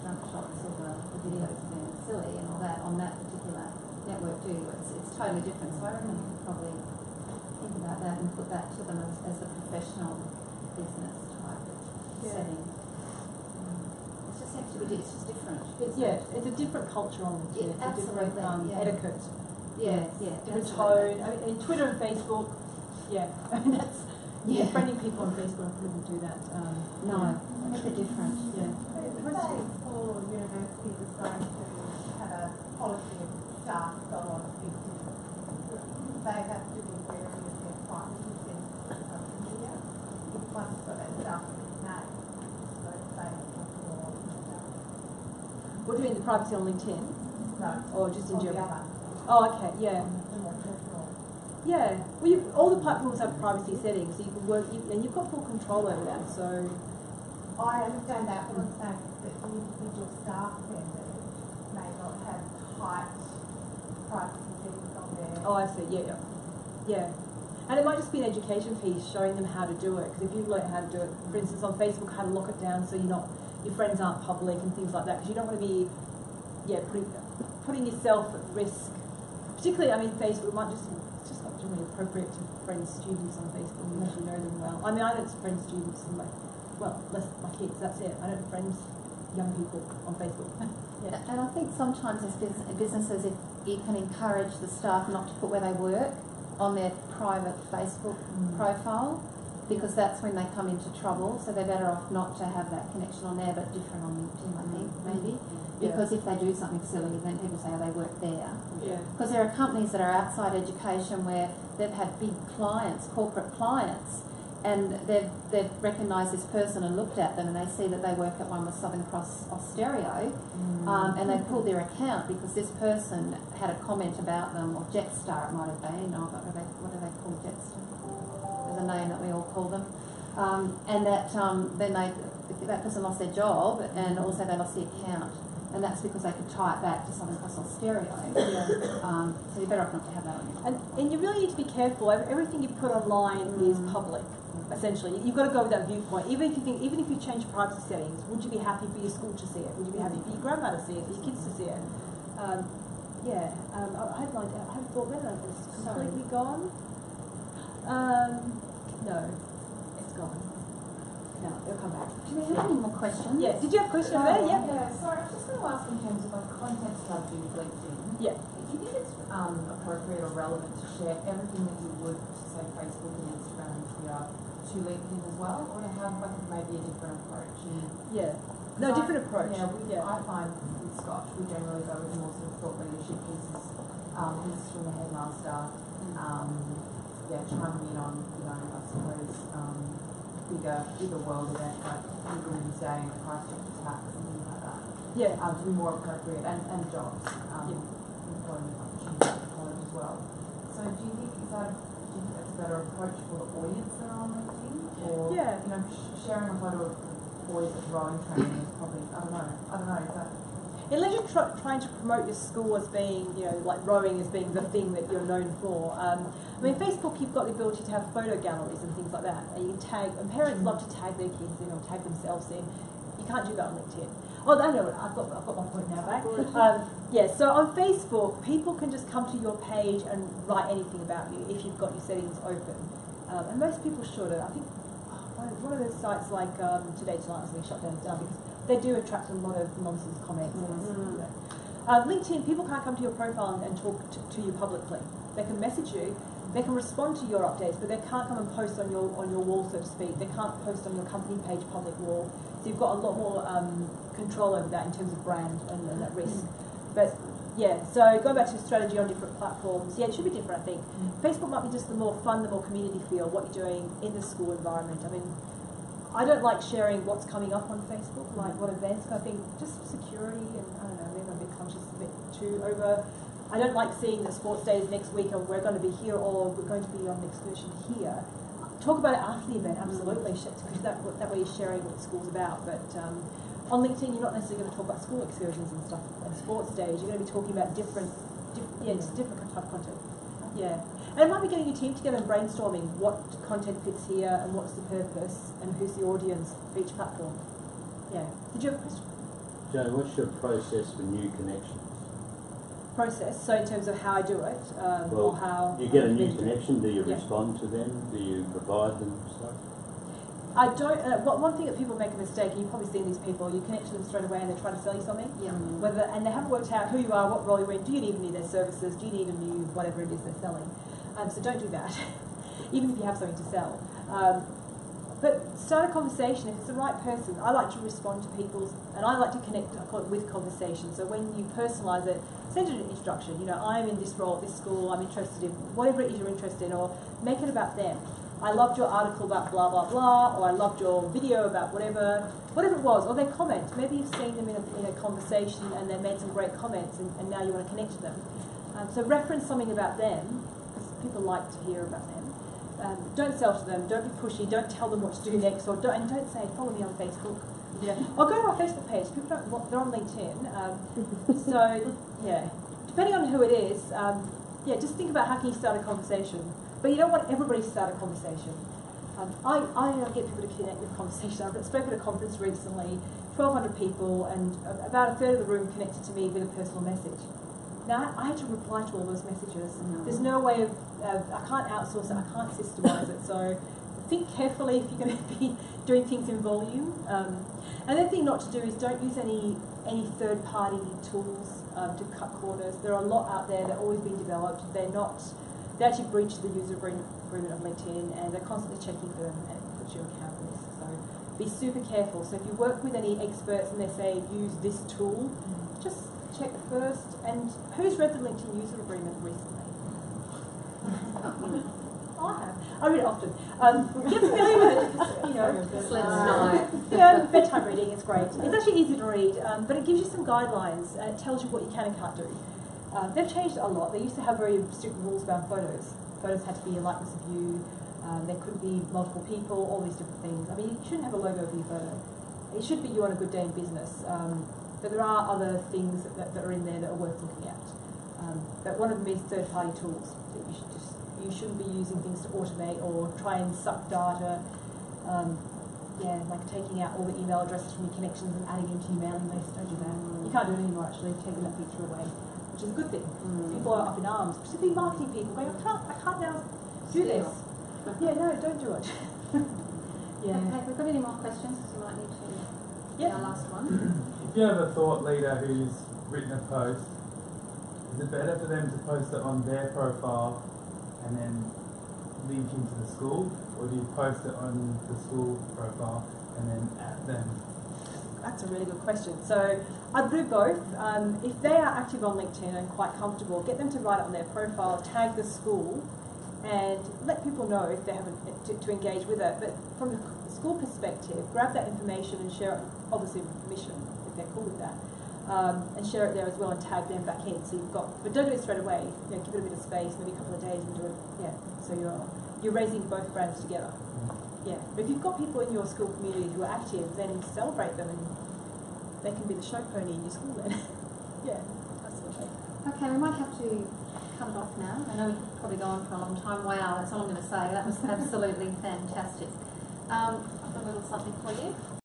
drunk shots or the videos being silly and all that on that particular network, do you? It's totally different. So I reckon we could probably think about that and put that to them as the professional business type setting. It just seems to be, it's just different. It's a different culture on LinkedIn. It's a different etiquette. Different tone. I mean, in Twitter and Facebook, that's friending people on Facebook, I couldn't do that. No, it's a different. Say for universities is going to have a policy of staff go on LinkedIn. They have to be wary of their privacy settings on social media. Once for that stuff is made, so say what do you mean, the privacy on LinkedIn? No. Or just in general? The other. Oh, okay, yeah. Yeah, well, all the platforms have privacy settings, so you can work, and you've got full control over that. So, I understand that, but I'm saying that the individual staff members may not have tight privacy settings on there. Oh, I see. Yeah. And it might just be an education piece, showing them how to do it. Because if you've learned how to do it, for instance, on Facebook, how to lock it down so your friends aren't public and things like that. Because you don't want to be, putting yourself at risk. Particularly, Facebook might just. Really appropriate to friends, students on Facebook, unless you know them well. I mean, I don't friends, students, and less my kids. That's it. I don't friends, young people on Facebook. And I think sometimes as businesses, if you can encourage the staff not to put where they work on their private Facebook profile, because that's when they come into trouble. So they're better off not to have that connection on there, but different on LinkedIn, I think, maybe. Because if they do something silly, then people say, they work there. Because there are companies that are outside education where they've had big clients, corporate clients, and they've recognised this person and looked at them, and they see that they work at one with Southern Cross Austereo, and they pulled their account because this person had a comment about them, or Jetstar it might have been, what do they call Jetstar? There's a name that we all call them. And that then that person lost their job, and also they lost the account. And that's because they could tie it back to Southern Cross Austereo. So you're better off not to have that on your phone. And you really need to be careful. Everything you put online is public, essentially. You've got to go with that viewpoint. Even if you change privacy settings, would you be happy for your school to see it? Would you be happy for your grandma to see it, for your kids to see it? I have no idea. I haven't thought whether it's completely gone. No, it's gone. No, they'll come back. Do we have any more questions? Yeah, did you have a question over there? Yeah. Yeah, sorry, I was just going to ask in terms of like content strategy with LinkedIn. Yeah. Do you think it's appropriate or relevant to share everything that you would to say Facebook and Instagram and Twitter to LinkedIn as well, or to have like maybe a different approach? Yeah. No, different approach. Yeah, I find with Scotch we generally go with more sort of thought leadership pieces, pieces from the headmaster, chiming in on, you know, I suppose, bigger world events like Women's Day and Christchurch attacks and things like that. Yeah. To be more appropriate and jobs, employment opportunities at college as well. So do you think that's a better approach for the audience that are on LinkedIn? Or, you know, sharing a photo of boys at rowing training is probably, I don't know, is that... Unless you're trying to promote your school as being, you know, like rowing as being the thing that you're known for. I mean, Facebook, you've got the ability to have photo galleries and things like that. And you can tag, and parents love to tag their kids in or tag themselves in. You can't do that on LinkedIn. Oh, I know, I've got my point now back. So on Facebook, people can just come to your page and write anything about you if you've got your settings open. And most people should. I think one of those sites like Today Tonight has been shut down because they do attract a lot of nonsense comments. LinkedIn, people can't come to your profile and talk to you publicly. They can message you, they can respond to your updates, but they can't come and post on your wall, so to speak. They can't post on your company page public wall. So you've got a lot more control over that in terms of brand and that risk. But yeah, so going back to strategy on different platforms, yeah, it should be different, I think. Facebook might be just the more fun, the more community feel, what you're doing in the school environment. I mean, I don't like sharing what's coming up on Facebook, like what events. I think just security and I don't know, maybe I'm a bit conscious a bit too over. I don't like seeing the sports days next week and we're going to be here or we're going to be on an excursion here. Talk about it after the event, absolutely, because that way you're sharing what the school's about. But on LinkedIn, you're not necessarily going to talk about school excursions and stuff and sports days. You're going to be talking about different type of content. Yeah. And it might be getting your team together and brainstorming what content fits here and what's the purpose and who's the audience for each platform. Yeah. Did you have a question? Joe, what's your process for new connections? Process, so in terms of how I do it, or how... You get a new connection, do you respond to them? Do you provide them stuff? I don't. One thing that people make a mistake, and you've probably seen these people, you connect to them straight away and they're trying to sell you something. Yeah. And they haven't worked out who you are, what role you're in, do you even need their services, do you need a new whatever it is they're selling. So don't do that, even if you have something to sell. But start a conversation. If it's the right person, I like to respond to people's, and I like to connect with conversation. So when you personalise it, send it an introduction. You know, I'm in this role at this school, I'm interested in whatever it is you're interested in, or make it about them. I loved your article about blah, blah, blah, or I loved your video about whatever it was, or their comment. Maybe you've seen them in a conversation and they made some great comments and now you want to connect to them. So reference something about them, because people like to hear about them. Don't sell to them, don't be pushy, don't tell them what to do next, or don't say, follow me on Facebook. You know, or go to our Facebook page. People they're on LinkedIn. So, yeah, depending on who it is, just think about how can you start a conversation. But you don't want everybody to start a conversation. I get people to connect with conversation. I've spoken at a conference recently, 1,200 people, and about a third of the room connected to me with a personal message. Now, I had to reply to all those messages. There's no way of, I can't outsource it, I can't systemize it, so think carefully if you're going to be doing things in volume. Another thing not to do is don't use any third-party tools to cut corners. There are a lot out there that are always being developed. They actually breach the user agreement of LinkedIn and they're constantly checking for them and it puts your account at risk. So be super careful. So if you work with any experts and they say use this tool, just check first. And who's read the LinkedIn user agreement recently? I have. I read it often. Get familiar with it. You know, just let us know. Yeah, bedtime reading is great. It's actually easy to read, but it gives you some guidelines and it tells you what you can and can't do. They've changed a lot. They used to have very strict rules about photos. Photos had to be a likeness of you. There couldn't be multiple people, all these different things. I mean, you shouldn't have a logo for your photo. It should be you on a good day in business. But there are other things that are in there that are worth looking at. But one of them is third-party tools. That you shouldn't be using things to automate or try and suck data. Like taking out all the email addresses from your connections and adding into your mailing list. Don't do that. You can't do it anymore, actually, taking that feature away, which is a good thing. People are up in arms, particularly marketing people, going, I can't now do this. Yeah, no, don't do it. Yeah. Okay, if we've got any more questions, we might need to Yep. our last one. If you have a thought leader who's written a post, is it better for them to post it on their profile and then link into the school, or do you post it on the school profile and then at them? That's a really good question. So I'd do both. If they are active on LinkedIn and quite comfortable, get them to write it on their profile, tag the school, and let people know if they haven't to engage with it. But from the school perspective, grab that information and share it, obviously with permission, if they're cool with that, and share it there as well and tag them back in. So you've got, but don't do it straight away. You know, give it a bit of space, maybe a couple of days and do it. Yeah. So you're raising both brands together. Yeah, but if you've got people in your school community who are active, then celebrate them and they can be the show pony in your school then. Yeah, absolutely. Okay, we might have to cut it off now. I know we've probably gone for a long time. Wow, that's all I'm going to say. That was absolutely fantastic. I've got a little something for you.